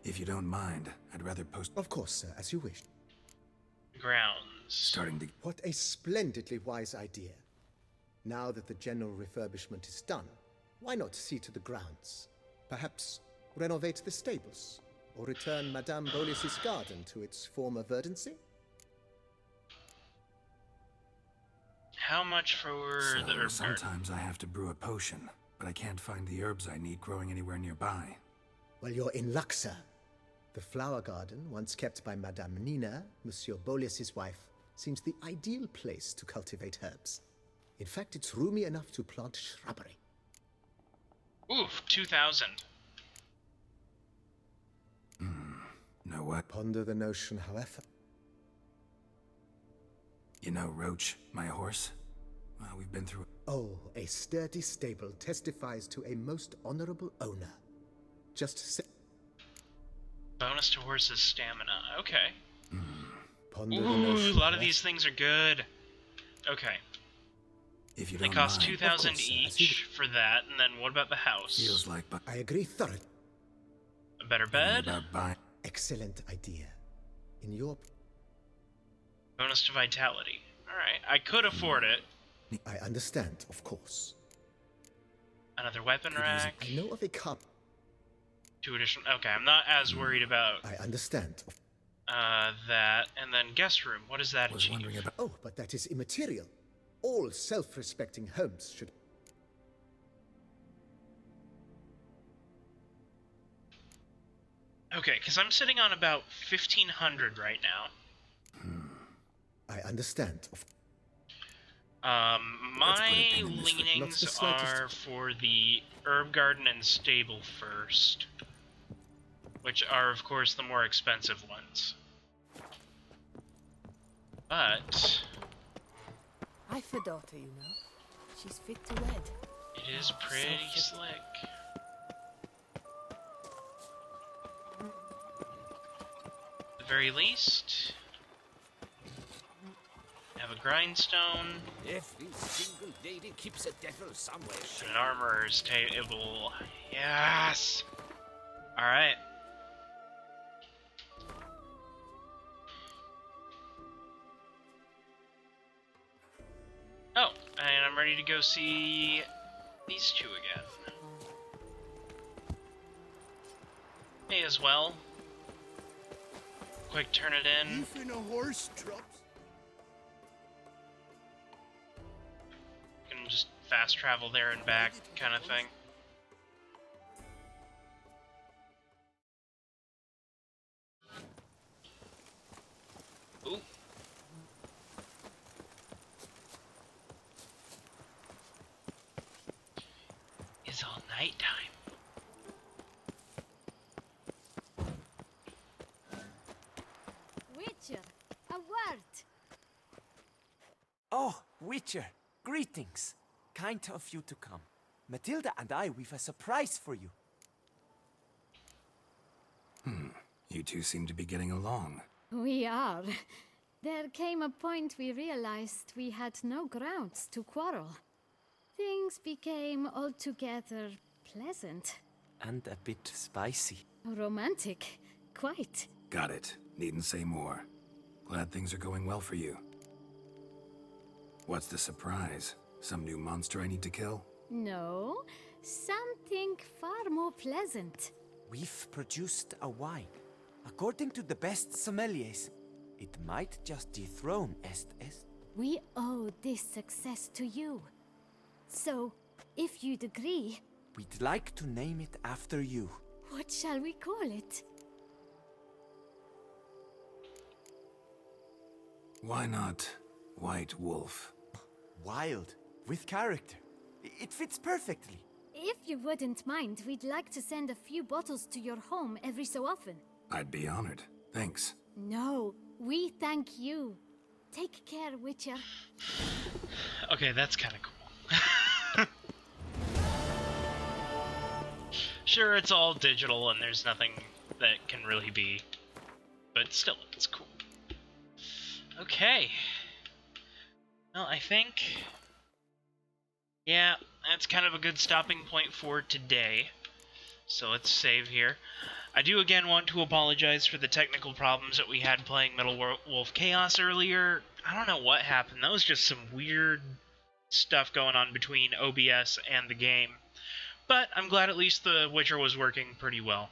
If you don't mind, I'd rather post... Of course, sir, as you wish. Grounds. Starting to... What a splendidly wise idea. Now that the general refurbishment is done, why not see to the grounds? Perhaps renovate the stables, or return Madame Bolis's garden to its former verdancy? How much for the herb garden? Sometimes I have to brew a potion, but I can't find the herbs I need growing anywhere nearby. Well, you're in luck, sir. The flower garden, once kept by Madame Nina, Monsieur Bolis's wife, seems the ideal place to cultivate herbs. In fact, it's roomy enough to plant shrubbery. Oof, 2,000. Know what? Ponder the notion, however. You know Roach, my horse? Well, we've been through... Oh, a sturdy stable testifies to a most honorable owner. Just say... Bonus to horse's stamina. Okay. Ponder the Ooh, notion, a lot of these things are good. Okay. If you They don't cost mind. 2,000 each for that, and then what about the house? Feels like... But I agree thoroughly. A better bed? about buying... Excellent idea. In your... Bonus to vitality. Alright, I could afford it. I understand, of course. Another weapon rack. I know of a cup. 2 additional... Okay, I'm not as worried about... I understand. That, and then guest room. What does that achieve? Oh, but that is immaterial. All self-respecting homes should... Okay, because I'm sitting on about 1,500 right now. I understand. My leanings are for the herb garden and stable first, which are, of course, the more expensive ones. But I've a daughter, you know. She's fit to wed. it is pretty slick. At the very least, have a grindstone. Every single lady keeps a devil somewhere. And an armorer's table. Yes! Alright. Oh, and I'm ready to go see these two again. May as well. Quick turn it in. Even a horse drops. Can just fast travel there and back kind of thing. Ooh. It's all nighttime. Witcher, a word. Oh, Witcher, greetings. Kind of you to come. Matilda and I, we've a surprise for you. You two seem to be getting along. We are. There came a point we realized we had no grounds to quarrel. Things became altogether pleasant. And a bit spicy. Romantic, quite. Got it. Needn't say more. Glad things are going well for you. What's the surprise? Some new monster I need to kill? No, something far more pleasant. We've produced a wine. According to the best sommeliers, it might just dethrone Est. We owe this success to you. So, if you'd agree... We'd like to name it after you. What shall we call it? Why not White Wolf? Wild, with character. It fits perfectly. If you wouldn't mind, we'd like to send a few bottles to your home every so often. I'd be honored. Thanks. No, we thank you. Take care, Witcher. Okay, that's kind of cool. Sure, it's all digital and there's nothing that can really be, but still, it's cool. Okay. Well, I think... yeah, that's kind of a good stopping point for today. So let's save here. I do again want to apologize for the technical problems that we had playing Metal Wolf Chaos earlier. I don't know what happened. That was just some weird stuff going on between OBS and the game. But I'm glad at least the Witcher was working pretty well.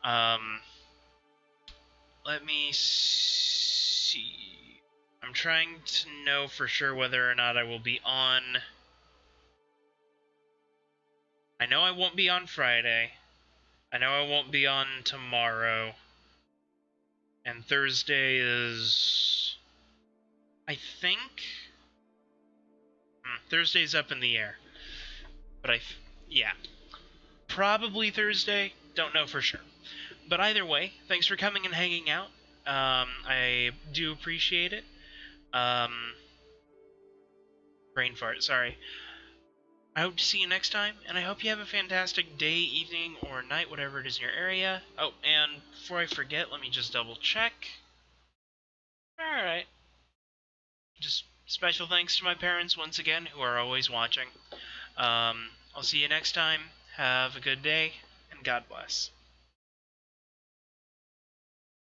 Let me see. I'm trying to know for sure whether or not I will be on... I know I won't be on Friday. I know I won't be on tomorrow. And Thursday is... I think... Thursday's up in the air. But yeah. Probably Thursday. Don't know for sure. But either way, thanks for coming and hanging out. I do appreciate it. Brain fart, sorry. I hope to see you next time, and I hope you have a fantastic day, evening, or night, whatever it is in your area. Oh, and before I forget, let me just double check. Alright. Just special thanks to my parents once again, who are always watching. I'll see you next time. Have a good day, and God bless.